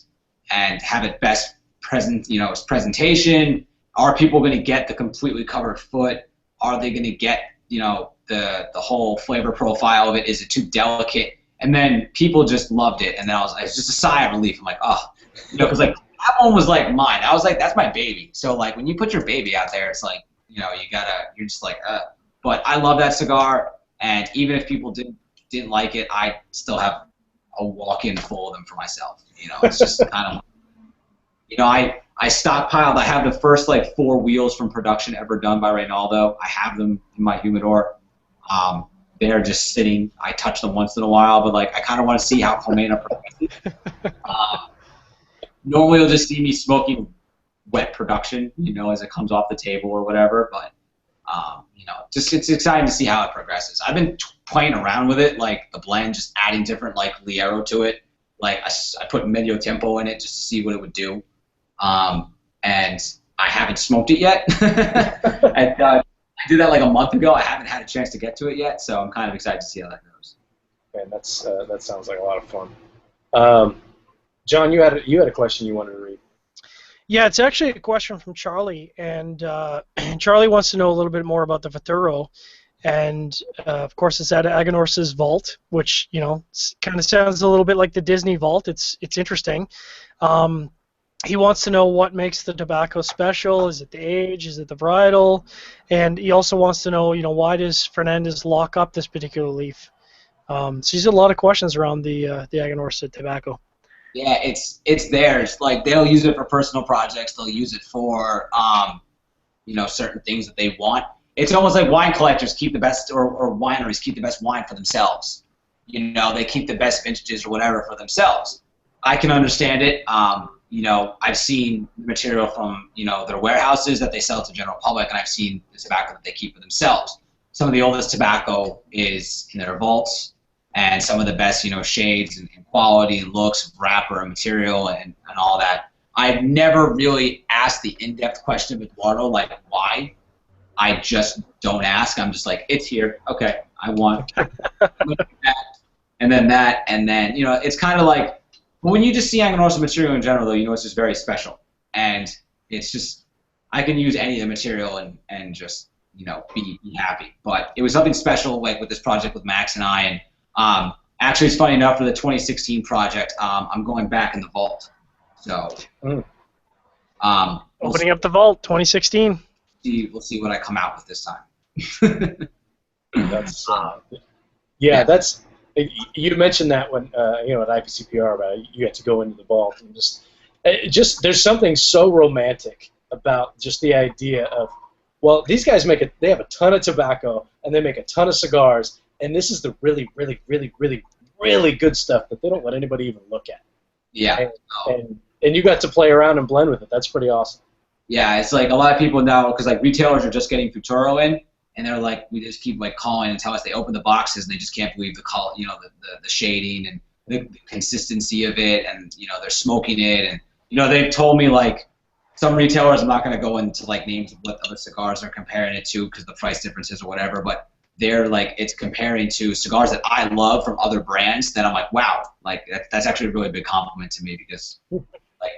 and have it best present, its presentation. Are people going to get the completely covered foot? Are they going to get, the whole flavor profile of it? Is it too delicate? And then people just loved it. And then it's just a sigh of relief. I'm like, oh, because like that one was like mine. I was like, that's my baby. So like when you put your baby out there, it's like, you're just like, but I love that cigar, and even if people didn't like it, I still have a walk-in full of them for myself. It's just kind of, I stockpiled. I have the first like 4 wheels from production ever done by Reynaldo. I have them in my humidor. They're just sitting. I touch them once in a while, but like I kind of want to see how Colmena progresses. Normally, you'll just see me smoking wet production, as it comes off the table or whatever. But just it's exciting to see how it progresses. I've been playing around with it, like the blend, just adding different like Liero to it. Like I put medio tempo in it just to see what it would do. And I haven't smoked it yet. I did that like a month ago. I haven't had a chance to get to it yet, so I'm kind of excited to see how that goes. Man, that sounds like a lot of fun. John, you had a question you wanted to read. Yeah, it's actually a question from Charlie, and Charlie wants to know a little bit more about the Futuro, and of course it's at Agonorsa's Vault, which kind of sounds a little bit like the Disney Vault. It's interesting. He wants to know what makes the tobacco special. Is it the age? Is it the varietal? And he also wants to know, why does Fernandez lock up this particular leaf? So he's a lot of questions around the Agonorsa tobacco. Yeah, it's theirs. Like they'll use it for personal projects. They'll use it for certain things that they want. It's almost like wine collectors keep the best, or wineries keep the best wine for themselves. They keep the best vintages or whatever for themselves. I can understand it. I've seen material from their warehouses that they sell to the general public, and I've seen the tobacco that they keep for themselves. Some of the oldest tobacco is in their vaults. And some of the best, shades and quality and looks, wrapper and material and all that. I've never really asked the in-depth question of Eduardo, like why. I just don't ask. I'm just like, it's here. Okay, I want that. And then that, and then, it's kind of like, when you just see Agonorsa material in general, though, it's just very special. And it's just, I can use any of the material and just, be happy. But it was something special, like with this project with Max and I, and actually, it's funny enough, for the 2016 project, I'm going back in the vault. So, opening up the vault, 2016. We'll see what I come out with this time. That's you mentioned that when at IPCPR about you had to go into the vault and just there's something so romantic about just the idea of, well, these guys they have a ton of tobacco and they make a ton of cigars. And this is the really, really, really, really, really good stuff that they don't let anybody even look at. Yeah. And you got to play around and blend with it. That's pretty awesome. Yeah, it's like a lot of people now, because like retailers are just getting Futuro in, and they're like, we just keep like calling and tell us they open the boxes and they just can't believe the color, the shading and the consistency of it, and they're smoking it, and they've told me like some retailers, I'm not going to go into like names of what other cigars they're comparing it to because the price differences or whatever, but they're like, it's comparing to cigars that I love from other brands that I'm like, wow, like that's actually a really big compliment to me because, like,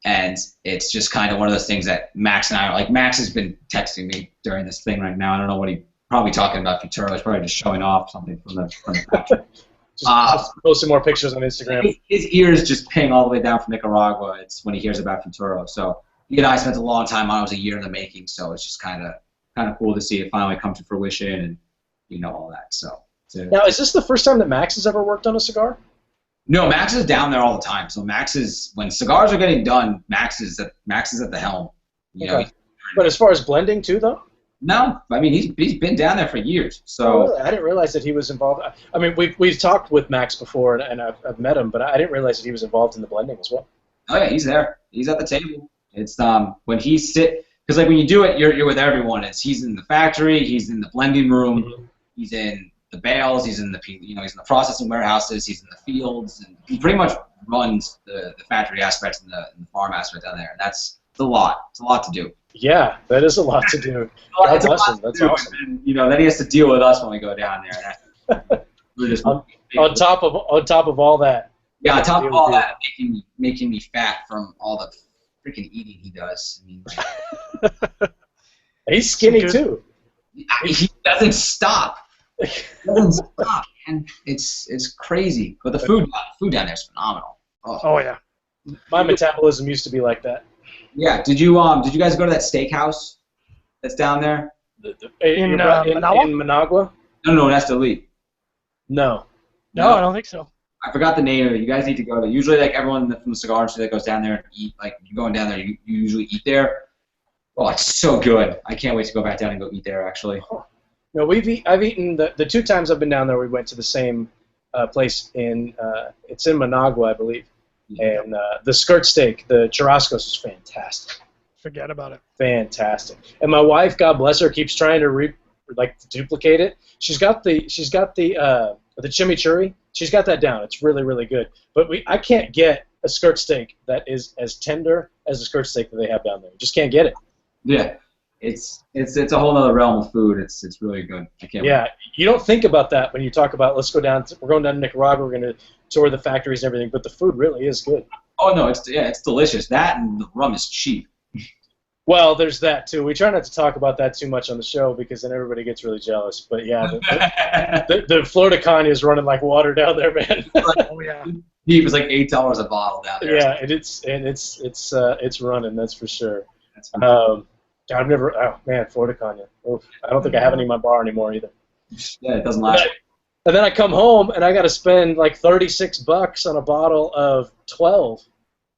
and it's just kind of one of those things that Max and I are like, Max has been texting me during this thing right now. I don't know what probably talking about Futuro. He's probably just showing off something from the factory. just posting more pictures on Instagram. His ears just ping all the way down from Nicaragua. It's when he hears about Futuro. So he and I spent a long time on it. It was a year in the making, so it's just kind of cool to see it finally come to fruition and all that. So now, is this the first time that Max has ever worked on a cigar? No, Max is down there all the time. So Max is, when cigars are getting done, Max is at the helm. You know, but as far as blending too, though. No, I mean he's been down there for years. So oh, really? I didn't realize that he was involved. I mean, we've talked with Max before, and I've met him, but I didn't realize that he was involved in the blending as well. Oh yeah, he's there. He's at the table. It's when he because like when you do it, you're with everyone. He's in the factory, he's in the blending room, he's in the bales, he's in the he's in the processing warehouses, he's in the fields, and he pretty much runs the factory aspects and the farm aspect down there. And that's a lot. It's a lot to do. Yeah, that is a lot to do. God bless him. That's awesome. And, then he has to deal with us when we go down there. We're just on top of all that. Yeah, on top of all that, making me fat from all the freaking eating he does. I mean, he's skinny too. He doesn't stop. And it's crazy. But the food down there is phenomenal. Oh yeah. My metabolism used to be like that. Yeah. Did you guys go to that steakhouse that's down there? In Managua? No, that's the lead. No, I don't think so. I forgot the name of it. You guys need to go there. Usually, like everyone from the cigar industry that goes down there and eat, like you're going down there, you usually eat there. Oh, it's so good. I can't wait to go back down and go eat there. Actually. No, I've eaten the 2 times I've been down there. We went to the same place it's in Managua, I believe. And the skirt steak, the churrascos, is fantastic. Forget about it. Fantastic. And my wife, God bless her, keeps trying to duplicate it. She's got the chimichurri. She's got that down. It's really, really good. But I can't get a skirt steak that is as tender as a skirt steak that they have down there. Just can't get it. Yeah. It's a whole other realm of food. It's really good. I can't wait. You don't think about that when you talk about we're going down to Nicaragua, we're going to tour the factories and everything, but the food really is good. Oh no, it's delicious. That and the rum is cheap. Well, there's that too. We try not to talk about that too much on the show because then everybody gets really jealous. But yeah, the Florida Cognac is running like water down there, man. Oh yeah. It was like $8 a bottle down there. Yeah, it's running. That's for sure. I've never. Oh man, Florida Cognac. Oof. I don't think I have any in my bar anymore either. Yeah, it doesn't last. And then I come home and I got to spend like $36 on a bottle of 12.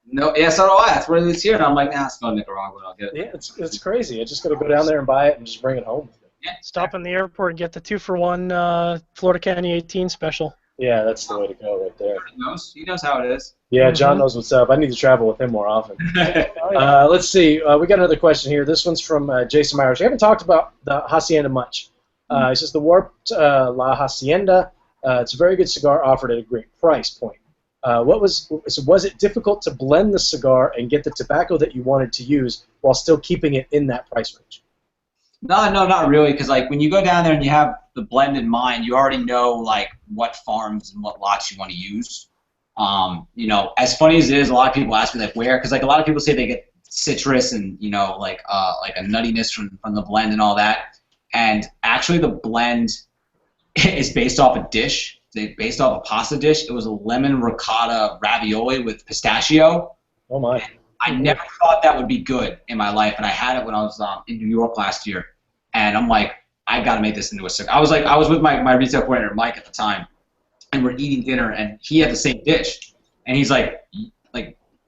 No, yeah, so do I. That's what it is here, and I'm like, let's go to Nicaragua and I'll get it. Yeah, it's crazy. I just got to go down there and buy it and just bring it home. Yeah. Stop in the airport and get the 2-for-1 Florida Cognac 18 special. Yeah, that's the way to go right there. He knows how it is. Yeah, John knows what's up. I need to travel with him more often. Let's see. We got another question here. This one's from Jason Myers. We haven't talked about the Hacienda much. It says the Warped La Hacienda. It's a very good cigar offered at a great price point. Was it difficult to blend the cigar and get the tobacco that you wanted to use while still keeping it in that price range? No, not really, because like when you go down there and you have the blend in mind, you already know like what farms and what lots you want to use. As funny as it is, a lot of people ask me like where, because like a lot of people say they get citrus and like a nuttiness from the blend and all that. And actually, the blend is based off a dish. It's based off a pasta dish. It was a lemon ricotta ravioli with pistachio. Oh my! I never thought that would be good in my life, and I had it when I was in New York last year. And I'm like, I got to make this into a cigar. I was with my retail coordinator Mike at the time, and we're eating dinner, and he had the same dish, and he's like,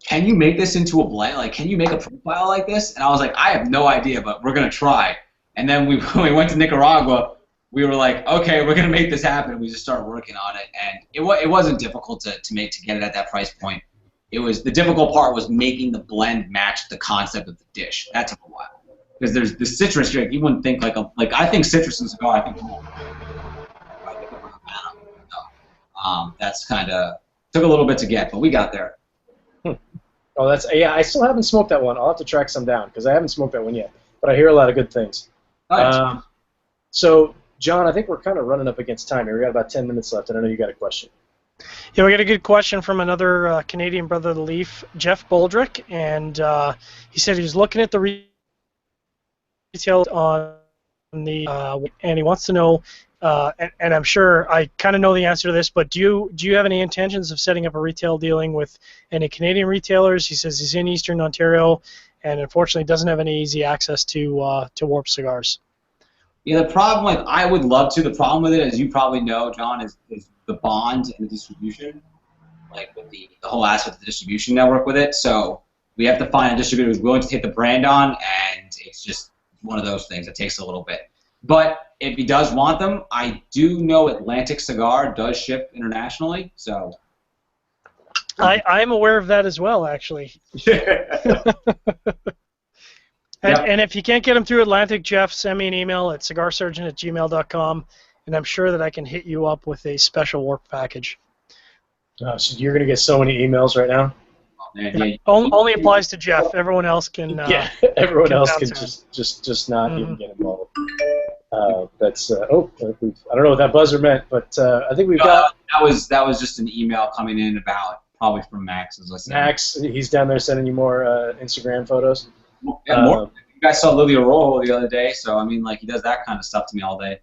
can you make this into a blend? Like, can you make a profile like this? And I was like, I have no idea, but we're gonna try. And then when we went to Nicaragua, we were like, okay, we're gonna make this happen. We just started working on it, and it wasn't difficult to get it at that price point. The difficult part was making the blend match the concept of the dish. That took a while. Because there's the citrus here, you wouldn't think I think citrus in cigar. I think that's kind of took a little bit to get, but we got there. Oh, I still haven't smoked that one. I'll have to track some down because I haven't smoked that one yet. But I hear a lot of good things. Right. So, John, I think we're kind of running up against time here. We got about 10 minutes left, and I know you got a question. Yeah, we got a good question from another Canadian brother of the Leaf, Jeff Boldrick, and he said he was looking at the retail on the and he wants to know, and I'm sure I kind of know the answer to this, but do you have any intentions of setting up a retail dealing with any Canadian retailers? He says he's in Eastern Ontario, and unfortunately doesn't have any easy access to Warp Cigars. Yeah, the problem I would love to. The problem with it, as you probably know, John, is the bond and the distribution. like with the whole aspect of the distribution network with it. So we have to find a distributor who's willing to take the brand on, and it's just one of those things that takes a little bit. But if he does want them, I do know Atlantic Cigar does ship internationally, so. I'm aware of that as well, actually. And if you can't get them through Atlantic, Jeff, send me an email at cigarsurgeon@gmail.com, and I'm sure that I can hit you up with a special work package. So you're going to get so many emails right now? Only applies to Jeff. Everyone else can. Everyone else can just not even get involved. That's I don't know what that buzzer meant, but I think we've got. That was just an email coming in about probably from Max, as I said. Max, he's down there sending you more Instagram photos. Yeah, more. You guys saw Livio Rojo the other day, so I mean, like, he does that kind of stuff to me all day.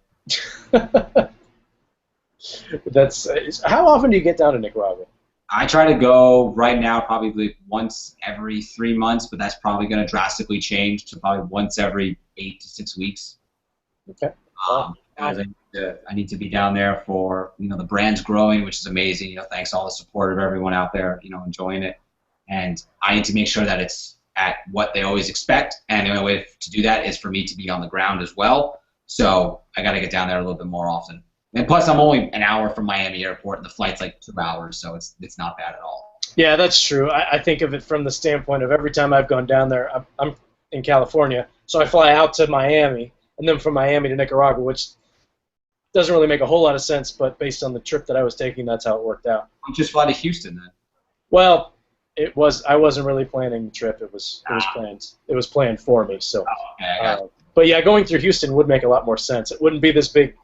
How often do you get down to Nicaragua? I try to go right now probably once every 3 months, but that's probably going to drastically change to probably once every 8 to 6 weeks. Okay. I need to be down there for, the brand's growing, which is amazing. Thanks to all the support of everyone out there, enjoying it, and I need to make sure that it's at what they always expect, and the only way to do that is for me to be on the ground as well. So I got to get down there a little bit more often. And plus, I'm only an hour from Miami Airport, and the flight's like 2 hours, so it's not bad at all. Yeah, that's true. I think of it from the standpoint of every time I've gone down there, I'm in California, so I fly out to Miami, and then from Miami to Nicaragua, which doesn't really make a whole lot of sense, but based on the trip that I was taking, that's how it worked out. You just fly to Houston then? Well, I wasn't really planning the trip. It was planned. It was planned for me. So, but yeah, going through Houston would make a lot more sense. It wouldn't be this big,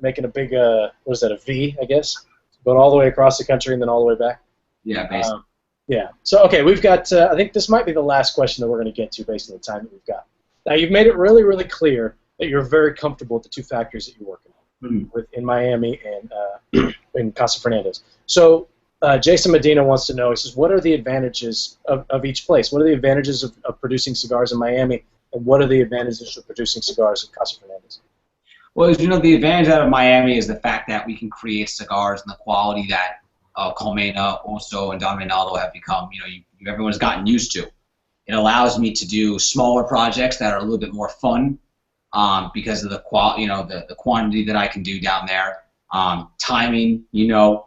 making a big what is that, a V, I guess, going all the way across the country and then all the way back. Yeah, basically. Yeah. So okay, we've got. I think this might be the last question that we're going to get to based on the time that we've got. Now you've made it really, really clear that you're very comfortable with the 2 factories that you're working with in Miami and in Casa Fernandez. So. Jason Medina wants to know, he says, what are the advantages of each place? What are the advantages of producing cigars in Miami, and what are the advantages of producing cigars in Casa Fernandez? Well, the advantage out of Miami is the fact that we can create cigars and the quality that Colmena, Oso, and Don Reynaldo have become, everyone's gotten used to. It allows me to do smaller projects that are a little bit more fun because of the quantity that I can do down there. Timing,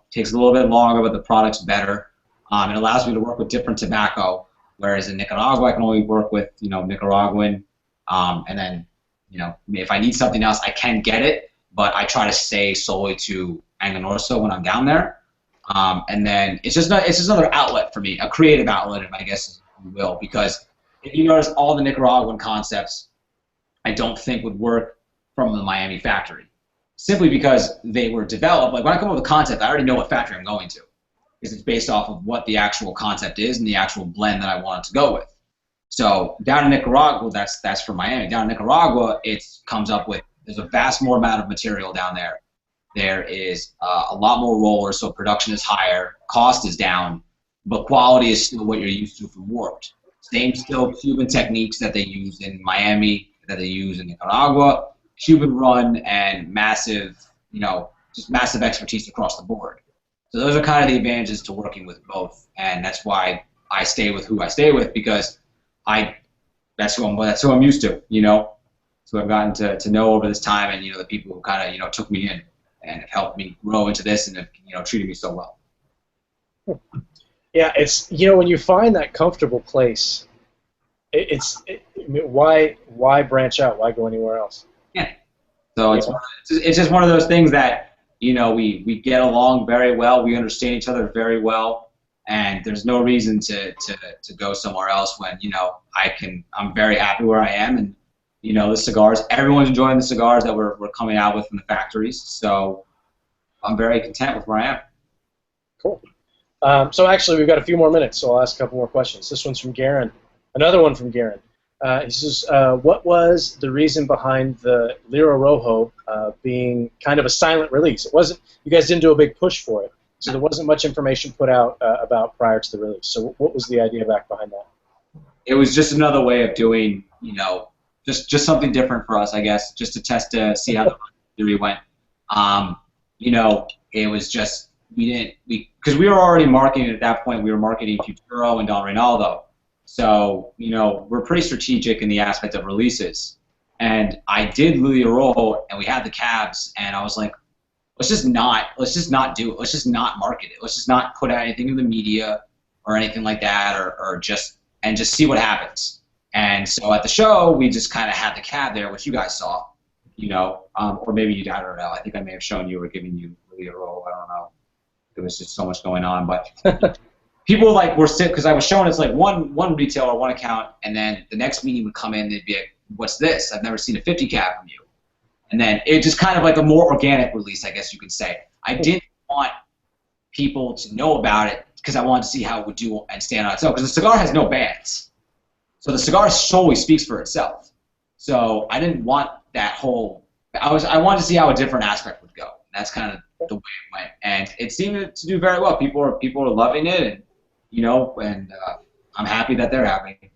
takes a little bit longer, but the product's better. It allows me to work with different tobacco, whereas in Nicaragua I can only work with, Nicaraguan. And then, if I need something else, I can get it, but I try to stay solely to Agonorsa when I'm down there. And then it's just another outlet for me, a creative outlet, I guess you will, because if you notice, all the Nicaraguan concepts I don't think would work from the Miami factory. Simply because they were developed, like when I come up with a concept, I already know what factory I'm going to, because it's based off of what the actual concept is and the actual blend that I want it to go with. So down in Nicaragua, that's for Miami. Down in Nicaragua, it comes up with, there's a vast more amount of material down there. There is a lot more rollers, so production is higher, cost is down, but quality is still what you're used to from Warped. Same still Cuban techniques that they use in Miami, that they use in Nicaragua. Cuban run and massive, just massive expertise across the board. So those are kind of the advantages to working with both, and that's why I stay with who I stay with, because that's who I'm used to, So I've gotten to know over this time, and the people who kind of took me in and have helped me grow into this and have treated me so well. Yeah, it's when you find that comfortable place, why branch out? Why go anywhere else? Yeah. So it's just one of those things that we get along very well. We understand each other very well, and there's no reason to go somewhere else when I'm very happy where I am, and the cigars. Everyone's enjoying the cigars that we're coming out with from the factories. So I'm very content with where I am. Cool. So actually, we've got a few more minutes, so I'll ask a couple more questions. This one's from Garen. Another one from Garen. He says, what was the reason behind the Liro Rojo being kind of a silent release? It wasn't. You guys didn't do a big push for it, so there wasn't much information put out about prior to the release. So what was the idea back behind that? It was just another way of doing, just something different for us, I guess, just to test to see how the theory went. It was just because we were already marketing at that point. We were marketing Futuro and Don Reynaldo. So, you know, we're pretty strategic in the aspect of releases. And I did Louis Roll, and we had the cabs, and I was like, let's just not do it. Let's just not market it. Let's just not put out anything in the media or anything like that, or just see what happens. And so at the show, we just kind of had the cab there, which you guys saw, you know, or maybe you, I don't know. I think I may have shown you or given you Louis Roll. I don't know. There was just so much going on, but people like were sick because I was showing it's like one retailer, one account, and then the next meeting would come in, they'd be like, "What's this? I've never seen a 50 cab from you." And then it just kind of like a more organic release, I guess you could say. I didn't want people to know about it because I wanted to see how it would do and stand on its own. Because the cigar has no bands, so the cigar solely speaks for itself. So I didn't want that whole. I wanted to see how a different aspect would go. That's kind of the way it went, and it seemed to do very well. People are loving it, and you know, and I'm happy that they're happy.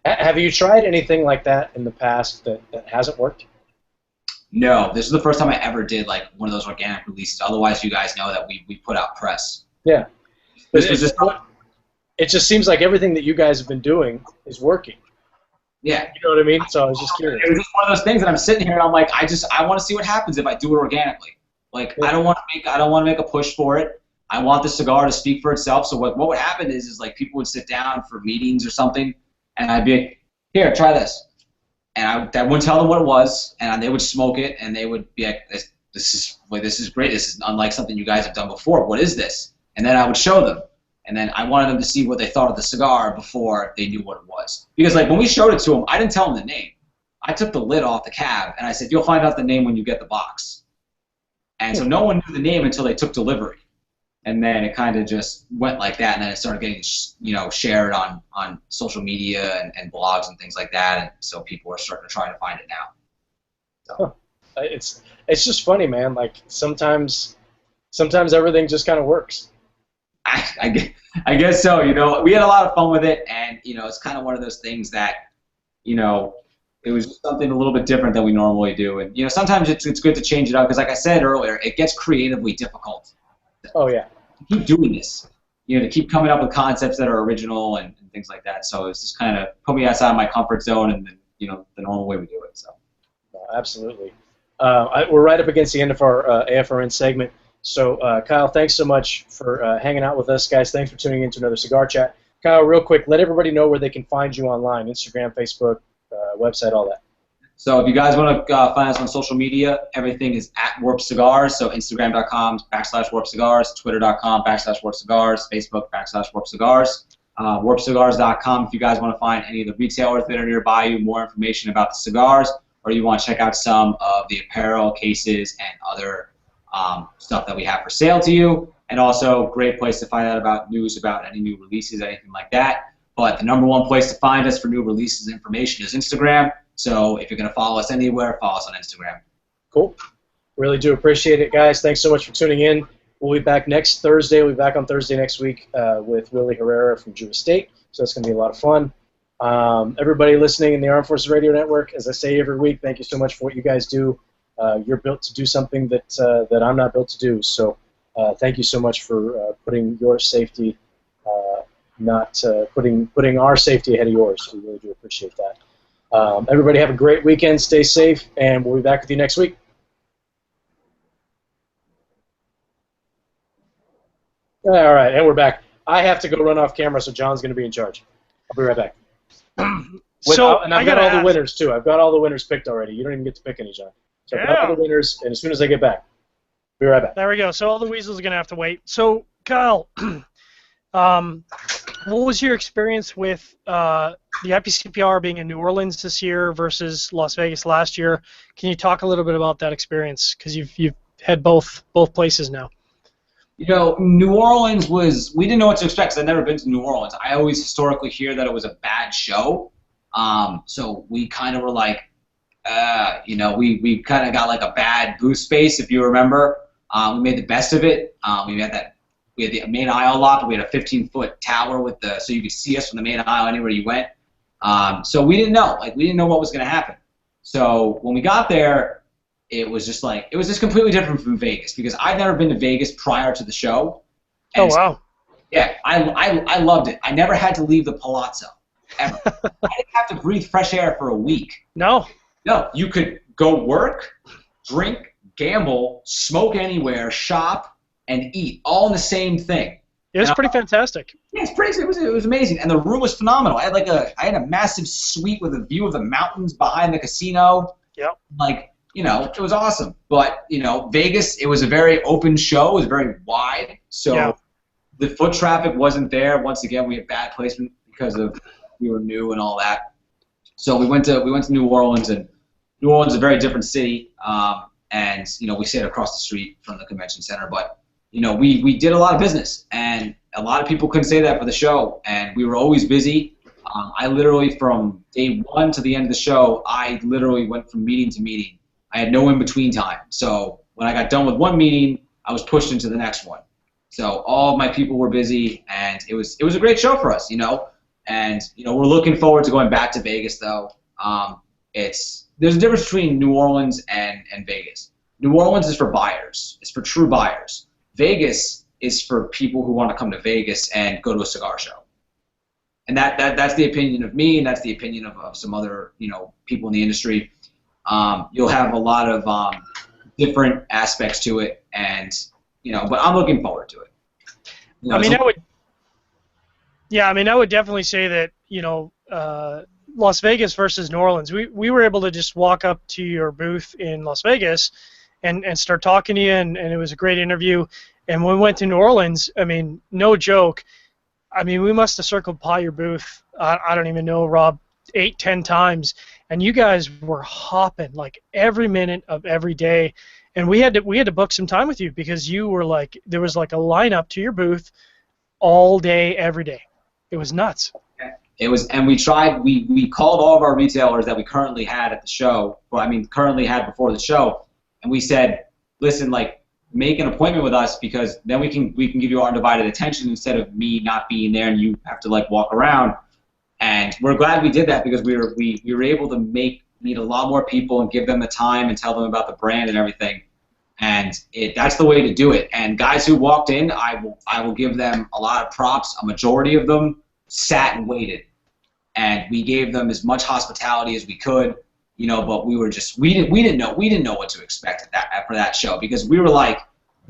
Have you tried anything like that in the past that hasn't worked? No, this is the first time I ever did like one of those organic releases. Otherwise, you guys know that we put out press. Yeah, this was just. It just seems like everything that you guys have been doing is working. Yeah. You know what I mean? So I was just curious. It was just one of those things that I'm sitting here and I'm like, I want to see what happens if I do it organically. Like I don't want to make a push for it. I want the cigar to speak for itself. So what would happen is like people would sit down for meetings or something, and I'd be like, here, try this, and I wouldn't tell them what it was, and they would smoke it, and they would be like, this is great. This is unlike something you guys have done before. What is this? And then I would show them. And then I wanted them to see what they thought of the cigar before they knew what it was. Because like when we showed it to them, I didn't tell them the name. I took the lid off the cab and I said, you'll find out the name when you get the box. And so no one knew the name until they took delivery. And then it kind of just went like that, and then it started getting, you know, shared on social media and blogs and things like that. And so people are starting to try to find it now. So. It's just funny, man. Like sometimes everything just kind of works. I guess so. You know, we had a lot of fun with it, and you know, it's kind of one of those things that, you know, it was just something a little bit different than we normally do, and you know, sometimes it's good to change it up because, like I said earlier, it gets creatively difficult. Oh yeah. To keep doing this, you know, to keep coming up with concepts that are original and things like that. So it's just kind of put me outside my comfort zone, and you know, the normal way we do it. So. Absolutely. We're right up against the end of our AFRN segment. So, Kyle, thanks so much for hanging out with us, guys. Thanks for tuning in to another Cigar Chat. Kyle, real quick, let everybody know where they can find you online, Instagram, Facebook, website, all that. So if you guys want to find us on social media, everything is at Warp Cigars. So Instagram.com/Warp Cigars, Twitter.com/Warp Cigars, Facebook.com/Warp Cigars, WarpCigars.com if you guys want to find any of the retailers that are nearby you, more information about the cigars, or you want to check out some of the apparel, cases, and other stuff that we have for sale to you. And also, great place to find out about news about any new releases, anything like that. But the #1 place to find us for new releases and information is Instagram. So if you're going to follow us anywhere, follow us on Instagram. Cool. Really do appreciate it, guys. Thanks so much for tuning in. We'll be back next Thursday. We'll be back on Thursday next week with Willie Herrera from Drew Estate. So it's going to be a lot of fun. Everybody listening in the Armed Forces Radio Network, as I say every week, thank you so much for what you guys do. You're built to do something that I'm not built to do. So thank you so much for putting your safety, not putting our safety ahead of yours. We really do appreciate that. Everybody have a great weekend. Stay safe, and we'll be back with you next week. All right, and we're back. I have to go run off camera, so John's going to be in charge. I'll be right back. And I've got all the winners, too. I've got all the winners picked already. You don't even get to pick any, John. So I've got all the winners, and as soon as I get back, be right back. There we go. So all the weasels are going to have to wait. So, Kyle, what was your experience with the IPCPR being in New Orleans this year versus Las Vegas last year? Can you talk a little bit about that experience? Because you've had both places now. You know, New Orleans we didn't know what to expect because I'd never been to New Orleans. I always historically hear that it was a bad show. So we kind of were like, you know, we kind of got like a bad booth space, if you remember. We made the best of it. We had the main aisle lot, but we had a 15-foot tower so you could see us from the main aisle anywhere you went. So we didn't know. We didn't know what was going to happen. So when we got there, it was just like, it was just completely different from Vegas because I'd never been to Vegas prior to the show. Oh, wow. Yeah, I loved it. I never had to leave the Palazzo, ever. I didn't have to breathe fresh air for a week. No. No, you could go work, drink, gamble, smoke anywhere, shop, and eat, all in the same thing. It was pretty fantastic. Yeah, it's crazy. It was amazing, and the room was phenomenal. I had a massive suite with a view of the mountains behind the casino. Yep. Like, you know, it was awesome. But you know, Vegas, it was a very open show. It was very wide, so the foot traffic wasn't there. Once again, we had bad placement because of we were new and all that. So we went to New Orleans, and New Orleans is a very different city. And you know, we stayed across the street from the convention center, but you know, we did a lot of business, and a lot of people couldn't say that for the show, and we were always busy. I literally, from day one to the end of the show, I literally went from meeting to meeting. I had no in-between time. So when I got done with one meeting, I was pushed into the next one. So all of my people were busy, and it was a great show for us, you know. And you know, we're looking forward to going back to Vegas, though. There's a difference between New Orleans and Vegas. New Orleans is for buyers. It's for true buyers. Vegas is for people who want to come to Vegas and go to a cigar show. And that's the opinion of me, and that's the opinion of some other, you know, people in the industry. You'll have a lot of different aspects to it, and you know, but I'm looking forward to it. You know, I would definitely say that, you know, Las Vegas versus New Orleans. We were able to just walk up to your booth in Las Vegas and start talking to you, and it was a great interview. And when we went to New Orleans, I mean, no joke, I mean, we must have circled by your booth, I don't even know, Rob, 8-10 times, and you guys were hopping like every minute of every day. And we had to book some time with you because you were like, there was like a lineup to your booth all day, every day. It was nuts. It was, and we called all of our retailers that we currently had at the show, currently had before the show, and we said, listen, like, make an appointment with us because then we can give you our undivided attention instead of me not being there and you have to like walk around. And we're glad we did that because we were able to meet a lot more people and give them the time and tell them about the brand and everything. And that's the way to do it. And guys who walked in, I will give them a lot of props. A majority of them sat and waited, and we gave them as much hospitality as we could, you know. But we didn't know what to expect for that show because we were like,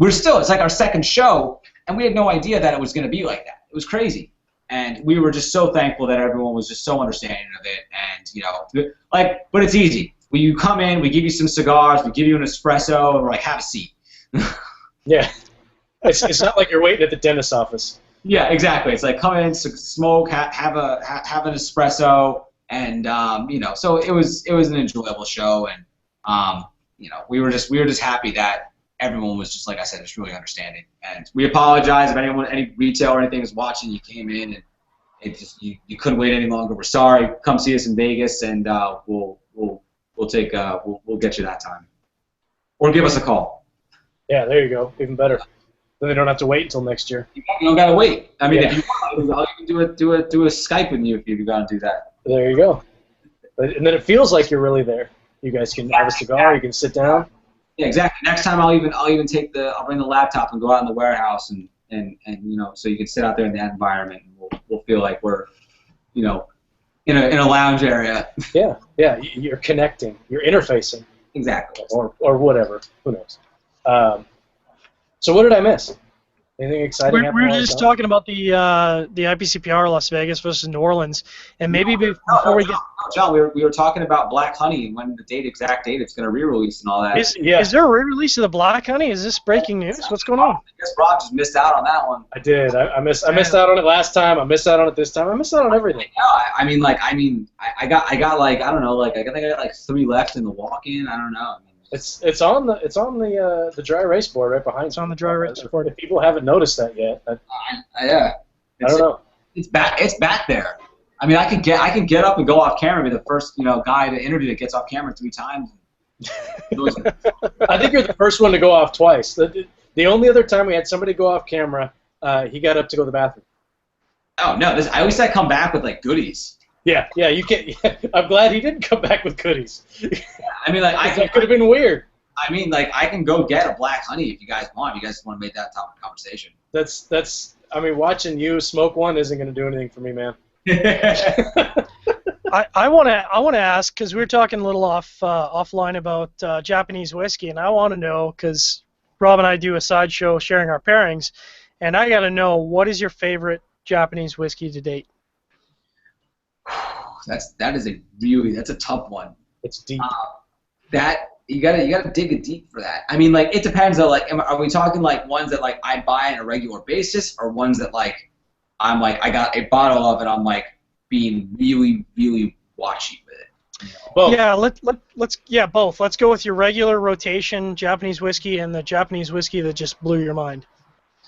it's like our second show, and we had no idea that it was going to be like that. It was crazy, and we were just so thankful that everyone was just so understanding of it, and you know, like, but it's easy. When you come in, we give you some cigars, we give you an espresso, and we're like, have a seat. Yeah, it's not like you're waiting at the dentist's office. Yeah, exactly. It's like come in, smoke, have an espresso, and you know. So it was an enjoyable show, and you know, we were just happy that everyone was just, like I said, just really understanding. And we apologize if any retail or anything is watching. You came in and you couldn't wait any longer. We're sorry. Come see us in Vegas, and we'll get you that time, or give us a call. Yeah, there you go. Even better. Then they don't have to wait until next year. You don't gotta wait. I mean, if you want, I'll even do a Skype with you if you gotta do that. There you go. And then it feels like you're really there. You guys can have a cigar. You can sit down. Yeah, exactly. Next time I'll bring the laptop and go out in the warehouse and you know, so you can sit out there in that environment, and we'll feel like we're, you know, in a lounge area. Yeah, you're connecting. You're interfacing. Exactly. Or whatever. Who knows? So what did I miss? Anything exciting? We were just talking about the IPCPR Las Vegas versus New Orleans, and maybe before we get. John, we were talking about Black Honey and when the exact date it's going to re-release and all that. Is there a re-release of the Black Honey? Is this breaking news? What's going on? I guess Rob just missed out on that one. I did. I missed out on it last time. I missed out on it this time. I missed out on everything. I got like, I don't know, like I think I got like 3 left in the walk-in. I don't know. It's on the dry erase board right behind. It's on the dry erase board. If people haven't noticed that yet, yeah. I don't know. It's back there. I mean, I can get up and go off camera and be the first, you know, guy to interview that gets off camera 3 times. I think you're the first one to go off twice. The only other time we had somebody go off camera, he got up to go to the bathroom. Oh no! I always said come back with like goodies. Yeah, you can. Yeah, I'm glad he didn't come back with goodies. I mean, like that could have been weird. I mean, like, I can go get a black honey if you guys want. If you guys want to make that topic of conversation. That's. I mean, watching you smoke one isn't going to do anything for me, man. I want to ask, because we were talking a little offline about Japanese whiskey, and I want to know, because Rob and I do a sideshow sharing our pairings, and I got to know, what is your favorite Japanese whiskey to date? That's a tough one. It's deep. That you gotta dig it deep for that. I mean, like, it depends on, like, are we talking like ones that like I buy on a regular basis, or ones that like I'm like I got a bottle of and I'm like being really, really watchy with it. You know? Both. Yeah, both. Let's go with your regular rotation Japanese whiskey and the Japanese whiskey that just blew your mind.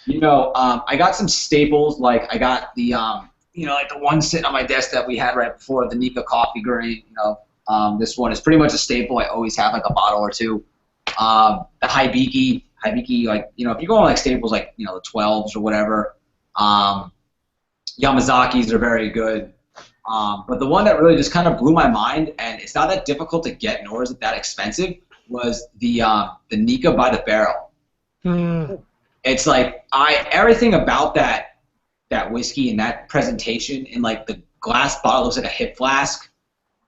You know, I got some staples. Like, I got the like the one sitting on my desk that we had right before, the Nika coffee grain. You know, this one is pretty much a staple. I always have like a bottle or two. The Hibiki, like, you know, if you go on like staples like, you know, the 12s or whatever, Yamazakis are very good. But the one that really just kind of blew my mind, and it's not that difficult to get, nor is it that expensive, was the Nika by the barrel. Mm. It's like everything about that whiskey and that presentation, and like the glass bottle looks like a hip flask.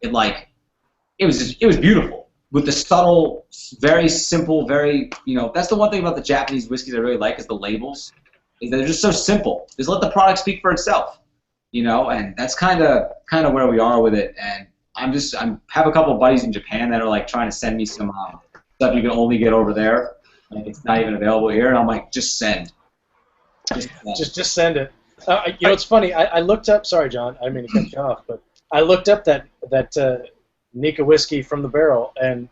It was beautiful with the subtle, very simple, very, you know, that's the one thing about the Japanese whiskeys I really like, is the labels. Is that they're just so simple. Just let the product speak for itself. You know, and that's kind of where we are with it. And I have a couple of buddies in Japan that are like trying to send me some stuff you can only get over there. Like, it's not even available here, and I'm like, just send. Just send it. You know, it's funny. I looked up. Sorry, John. I didn't mean to cut you off, but I looked up that Nika whiskey from the barrel, and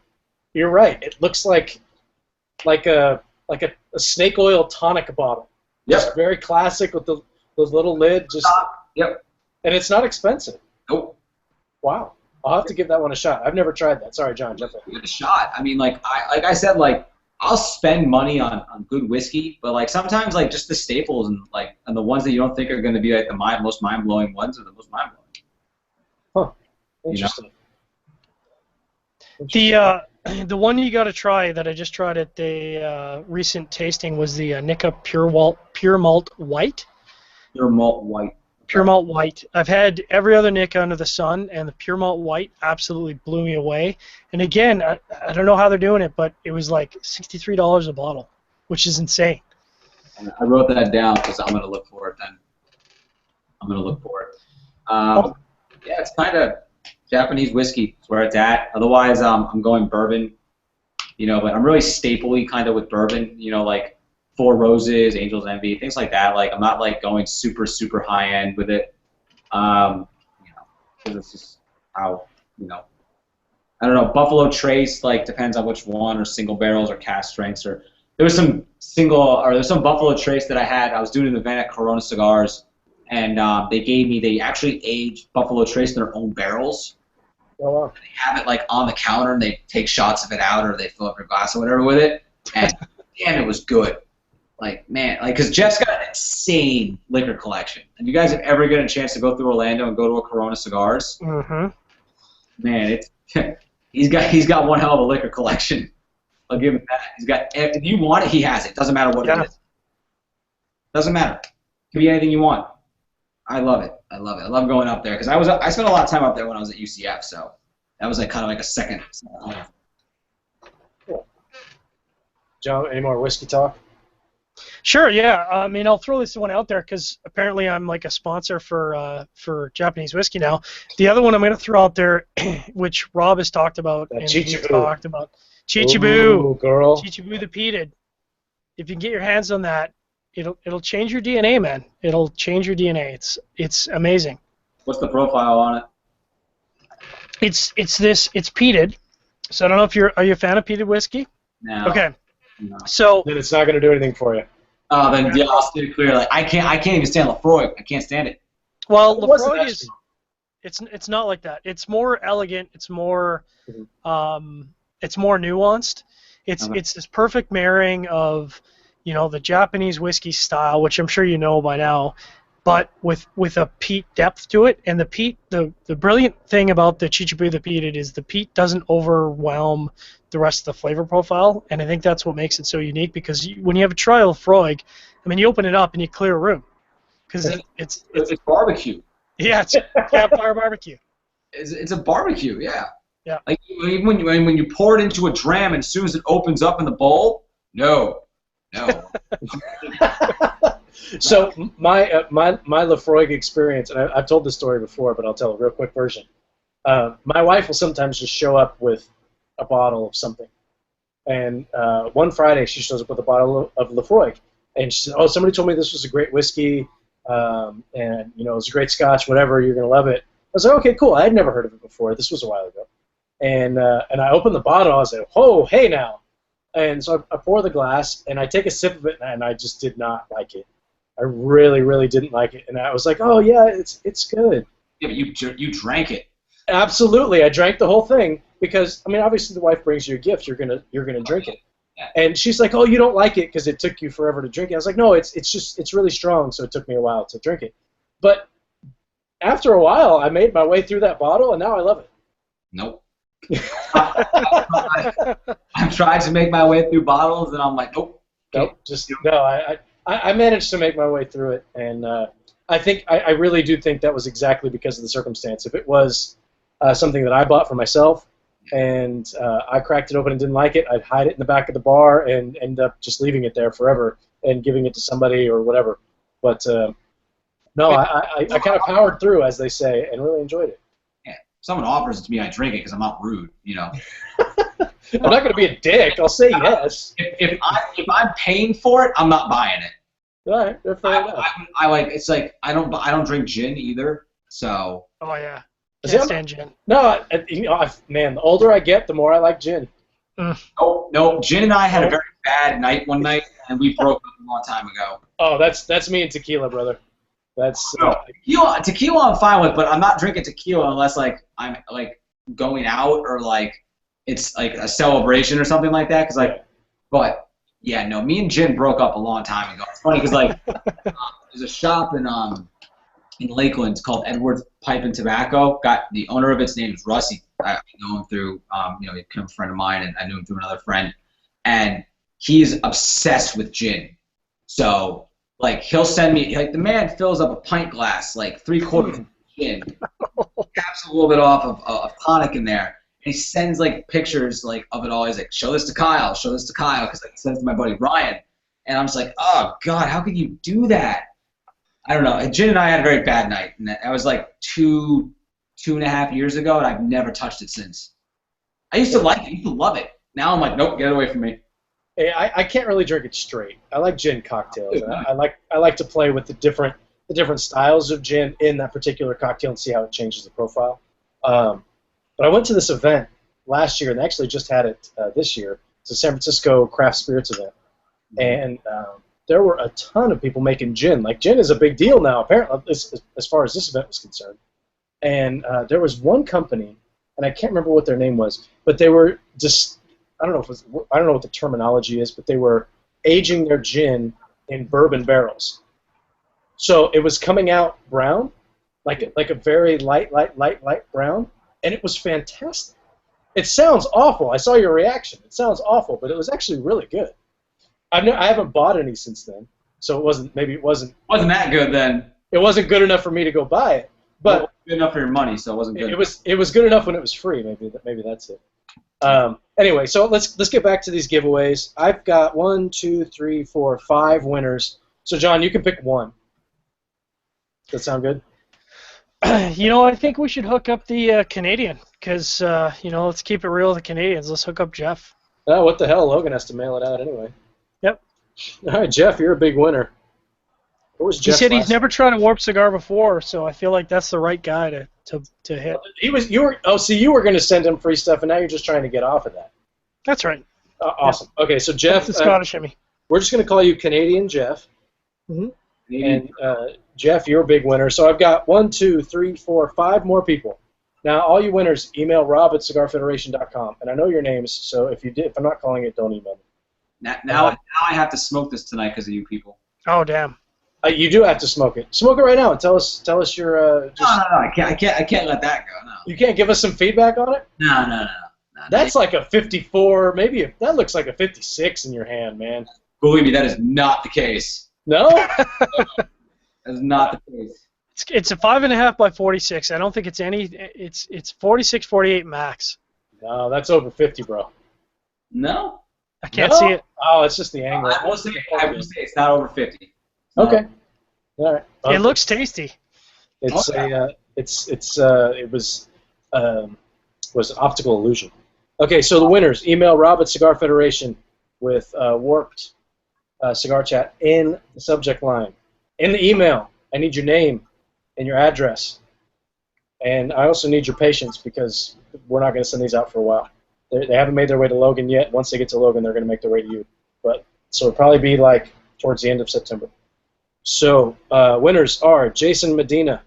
you're right. It looks like a snake oil tonic bottle. Yep. Just very classic with the little lid. Just. Yep. And it's not expensive. Nope. Wow. I'll have to give that one a shot. I've never tried that. Sorry, John. Jump in. Give it a shot. I mean, like I said, like, I'll spend money on good whiskey, but like sometimes like just the staples and the ones that you don't think are going to be like the most mind blowing ones are the most mind blowing. Huh. Interesting. You know? The one you got to try that I just tried at the recent tasting was the Nika Pure Malt White. Pure Malt White. Pure Malt White. I've had every other Nika under the sun, and the Pure Malt White absolutely blew me away. And again, I don't know how they're doing it, but it was like $63 a bottle, which is insane. I wrote that down because I'm going to look for it then. I'm going to look for it. Yeah, it's kind of Japanese whiskey is where it's at. Otherwise, I'm going bourbon, you know, but I'm really staple-y kind of with bourbon, you know, like Four Roses, Angel's Envy, things like that. Like, I'm not like going super, super high end with it. You know, because it's just how, you know, I don't know. Buffalo Trace, like, depends on which one, or single barrels or cast strengths. Or there's some Buffalo Trace that I had. I was doing an event at Corona Cigars, and they actually aged Buffalo Trace in their own barrels. Oh, wow. They have it like on the counter, and they take shots of it out, or they fill up your glass or whatever with it. And damn, it was good. Like, man, like, because Jeff's got an insane liquor collection. If you guys have ever get a chance to go through Orlando and go to a Corona Cigars, man, he's got one hell of a liquor collection. I'll give him that. He's got, if you want it, he has it. Doesn't matter what it is. Doesn't matter. It can be anything you want. I love it. I love it. I love going up there because I spent a lot of time up there when I was at UCF, so that was like kind of like a second home. Cool. John, any more whiskey talk? Sure, yeah. I mean, I'll throw this one out there because apparently I'm like a sponsor for Japanese whiskey now. The other one I'm going to throw out there, which Rob has talked about, that and Chichibu. he talked about, Chichibu, girl. Chichibu the peated. If you can get your hands on that, it'll change your DNA, man. It'll change your DNA. It's amazing. What's the profile on it? It's peated. So I don't know if are you a fan of peated whiskey? No. Okay. No. So Then it's not going to do anything for you. Oh, then yeah, I'll steer clear. Like, I can't even stand Lefroy. I can't stand it. Well, It wasn't Lefroy that it's not like that. It's more elegant. It's more it's more nuanced. It's this perfect marrying of, you know, the Japanese whiskey style, which I'm sure you know by now, but with a peat depth to it. And the peat, the brilliant thing about the Chichibu, the peated, is the peat doesn't overwhelm the rest of the flavor profile, and I think that's what makes it so unique, because when you have a trial Freud, I mean, you open it up and you clear a room. Because it's barbecue. Yeah, it's campfire barbecue. It's a barbecue, yeah. Yeah. Like even when you pour it into a dram, and as soon as it opens up in the bowl, no. So my Lafroig experience, and I've told this story before, but I'll tell a real quick version. My wife will sometimes just show up with a bottle of something, and one Friday she shows up with a bottle of Lafroig, and she said, "Oh, somebody told me this was a great whiskey, and you know, it was a great Scotch. Whatever, you're gonna love it." I was like, "Okay, cool. I had never heard of it before. This was a while ago." And I opened the bottle. I was like, "Oh, hey now." And so I pour the glass, and I take a sip of it, and I just did not like it. I really, really didn't like it. And I was like, "Oh yeah, it's good." Yeah, but you drank it. Absolutely, I drank the whole thing because, I mean, obviously the wife brings you a gift. You're gonna drink it. Yeah. And she's like, "Oh, you don't like it because it took you forever to drink it." I was like, "No, it's really strong, so it took me a while to drink it." But after a while, I made my way through that bottle, and now I love it. Nope. I've tried to make my way through bottles, and I'm like, nope. I managed to make my way through it, and I really do think that was exactly because of the circumstance. If it was something that I bought for myself, and I cracked it open and didn't like it, I'd hide it in the back of the bar and end up just leaving it there forever and giving it to somebody or whatever. But no, I kind of powered through, as they say, and really enjoyed it. If someone offers it to me, I drink it because I'm not rude, you know. I'm not going to be a dick. I'll say yes. If I'm paying for it, I'm not buying it. All right, fair enough. I like, it's like I don't drink gin either, so. Oh yeah, can't stand gin. No, you know, man, the older I get, the more I like gin. No, Gin and I had a very bad night one night, and we broke up a long time ago. Oh, that's me and tequila, brother. That's tequila I'm fine with, but I'm not drinking tequila unless like I'm like going out or like it's like a celebration or something like that. But yeah, no, me and gin broke up a long time ago. It's funny because like there's a shop in Lakeland. It's called Edwards Pipe and Tobacco. Got the owner of its name is Rusty. I know him through he became a friend of mine, and I knew him through another friend. And he's obsessed with gin. So like he'll send me, like the man fills up a pint glass, like 3/4 of gin, caps a little bit off of tonic in there, and he sends like pictures like of it all. He's like, show this to Kyle, because like he sends to my buddy Ryan, and I'm just like, oh God, how could you do that? I don't know. Gin and I had a very bad night, and that was like 2.5 years ago, and I've never touched it since. I used to like it, I used to love it. Now I'm like, nope, get it away from me. Hey, I can't really drink it straight. I like gin cocktails. I like to play with the different styles of gin in that particular cocktail and see how it changes the profile. But I went to this event last year, and they actually just had it this year. It's a San Francisco craft spirits event, and there were a ton of people making gin. Like gin is a big deal now, apparently, as far as this event was concerned. And there was one company, and I can't remember what their name was, but they were just I don't know what the terminology is, but they were aging their gin in bourbon barrels. So it was coming out brown, like a very light brown, and it was fantastic. It sounds awful. I saw your reaction. It sounds awful, but it was actually really good. I haven't bought any since then, so it wasn't that good then. It wasn't good enough for me to go buy it, but it wasn't good enough for your money, so it wasn't good. It was good enough when it was free. Maybe that's it. Anyway, so let's get back to these giveaways. I've got 1, 2, 3, 4, 5 winners. So John, you can pick one. Does that sound good? I think we should hook up the Canadian because let's keep it real with the Canadians. Let's hook up Jeff. Oh, what the hell? Logan has to mail it out anyway. Yep. All right, Jeff, you're a big winner. What was Jeff's He said he's never tried a warp cigar before, so I feel like that's the right guy to hit. You were going to send him free stuff, and now you're just trying to get off of that. That's right. Awesome. Yep. Okay, so Jeff, the Scottish shimmy. We're just going to call you Canadian Jeff. Mm-hmm. And Jeff, you're a big winner. So I've got 1, 2, 3, 4, 5 more people. Now, all you winners, email rob@cigarfederation.com, and I know your names, so if I'm not calling it, don't email me. Now I have to smoke this tonight because of you people. Oh damn. You do have to smoke it. Smoke it right now and tell us your. No, I can't let that go. No. You can't give us some feedback on it? No. That's like a 54, maybe that looks like a 56 in your hand, man. Believe me, that is not the case. No? That is not the case. It's a 5.5 by 46. I don't think it's any. It's 46, 48 max. No, that's over 50, bro. No. I can't see it. Oh, it's just the angle. I will say it's not over 50. Okay. All right. It looks tasty. It's Okay. it was an optical illusion. Okay, so the winners, email Rob at Cigar Federation with warped cigar chat in the subject line. In the email, I need your name and your address. And I also need your patience because we're not going to send these out for a while. They haven't made their way to Logan yet. Once they get to Logan, they're going to make their way to you. So it'll probably be like towards the end of September. So winners are Jason Medina,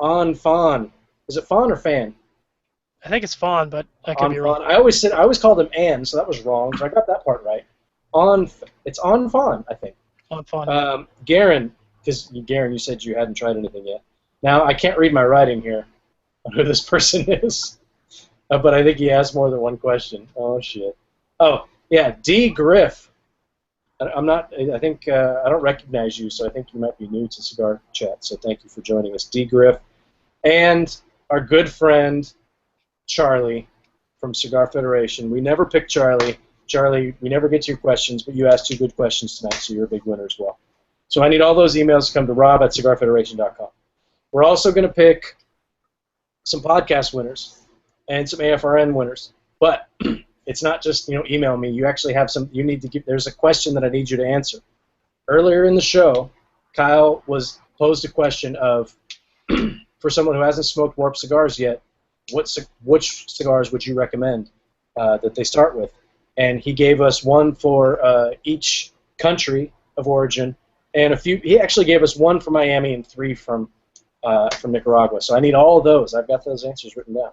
On Fawn. Is it Fawn or Fan? I think it's Fawn, but I could be wrong. I always called him Ann, so that was wrong. So I got that part right. It's On Fawn, I think. On Fawn. Garen, because Garen, you said you hadn't tried anything yet. Now I can't read my writing here on who this person is, but I think he asked more than one question. Oh shit. Oh yeah, D Griff. I'm not. I think I don't recognize you, so I think you might be new to Cigar Chat. So thank you for joining us, D Griff, and our good friend Charlie from Cigar Federation. We never pick Charlie. Charlie, we never get to your questions, but you asked 2 good questions tonight, so you're a big winner as well. So I need all those emails to come to rob at cigarfederation.com. We're also going to pick some podcast winners and some AFRN winners, but it's not just email me. You actually have some. You need to give. There's a question that I need you to answer. Earlier in the show, Kyle posed a question of for someone who hasn't smoked warped cigars yet, which cigars would you recommend that they start with? And he gave us one for each country of origin, and a few. He actually gave us one for Miami and 3 from Nicaragua. So I need all of those. I've got those answers written down.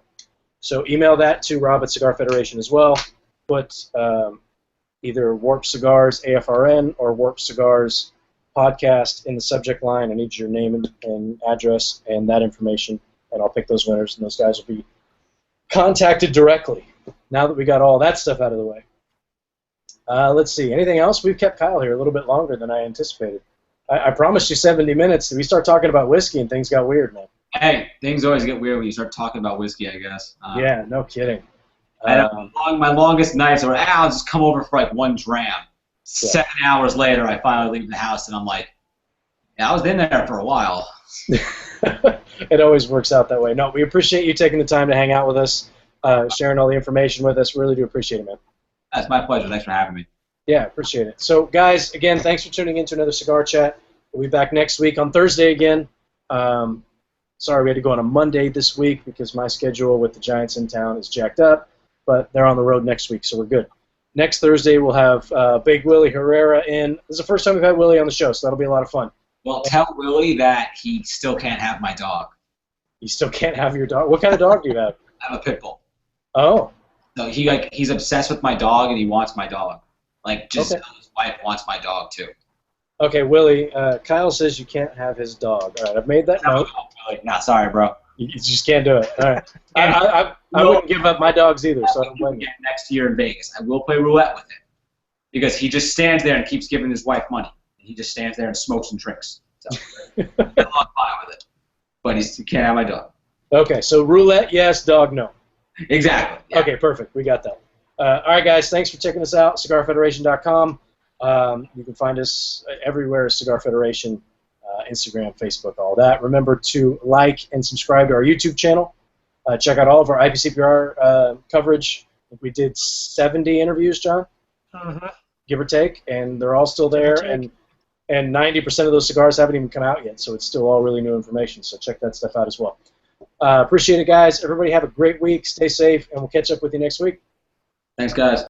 So email that to Rob at Cigar Federation as well. Put either Warped Cigars AFRN or Warped Cigars podcast in the subject line. I need your name and address and that information, and I'll pick those winners, and those guys will be contacted directly. Now that we got all that stuff out of the way. Let's see. Anything else? We've kept Kyle here a little bit longer than I anticipated. I promised you 70 minutes. We start talking about whiskey, and things got weird, man. Hey, things always get weird when you start talking about whiskey, I guess. Yeah, no kidding. My longest nights were, I'll just come over for like 1 dram. Yeah. 7 hours later, I finally leave the house, and I'm like, yeah, I was in there for a while. It always works out that way. No, we appreciate you taking the time to hang out with us, sharing all the information with us. Really do appreciate it, man. That's my pleasure. Thanks for having me. Yeah, appreciate it. So, guys, again, thanks for tuning in to another Cigar Chat. We'll be back next week on Thursday again. Sorry we had to go on a Monday this week because my schedule with the Giants in town is jacked up, but they're on the road next week, so we're good. Next Thursday we'll have Big Willie Herrera in. This is the first time we've had Willie on the show, so that'll be a lot of fun. Well, tell Willie that he still can't have my dog. You still can't have your dog? What kind of dog do you have? I have a pit bull. Oh. So he's obsessed with my dog and he wants my dog. His wife wants my dog too. Okay, Willie, Kyle says you can't have his dog. All right, I've made that note. No, sorry, bro. You just can't do it. All right. I wouldn't give up my dogs either, so I don't blame you. Next year in Vegas, I will play roulette with him because he just stands there and keeps giving his wife money. He just stands there and smokes and drinks. So I'm fine with it. But he can't have my dog. Okay, so roulette, yes, dog, no. Exactly. Yeah. Okay, perfect. We got that. All right, guys, thanks for checking us out, cigarfederation.com. You can find us everywhere, Cigar Federation, Instagram, Facebook, all that. Remember to like and subscribe to our YouTube channel. Check out all of our IPCPR coverage. I think we did 70 interviews, John, give or take, and they're all still there. And 90% of those cigars haven't even come out yet, so it's still all really new information. So check that stuff out as well. Appreciate it, guys. Everybody have a great week. Stay safe, and we'll catch up with you next week. Thanks, guys.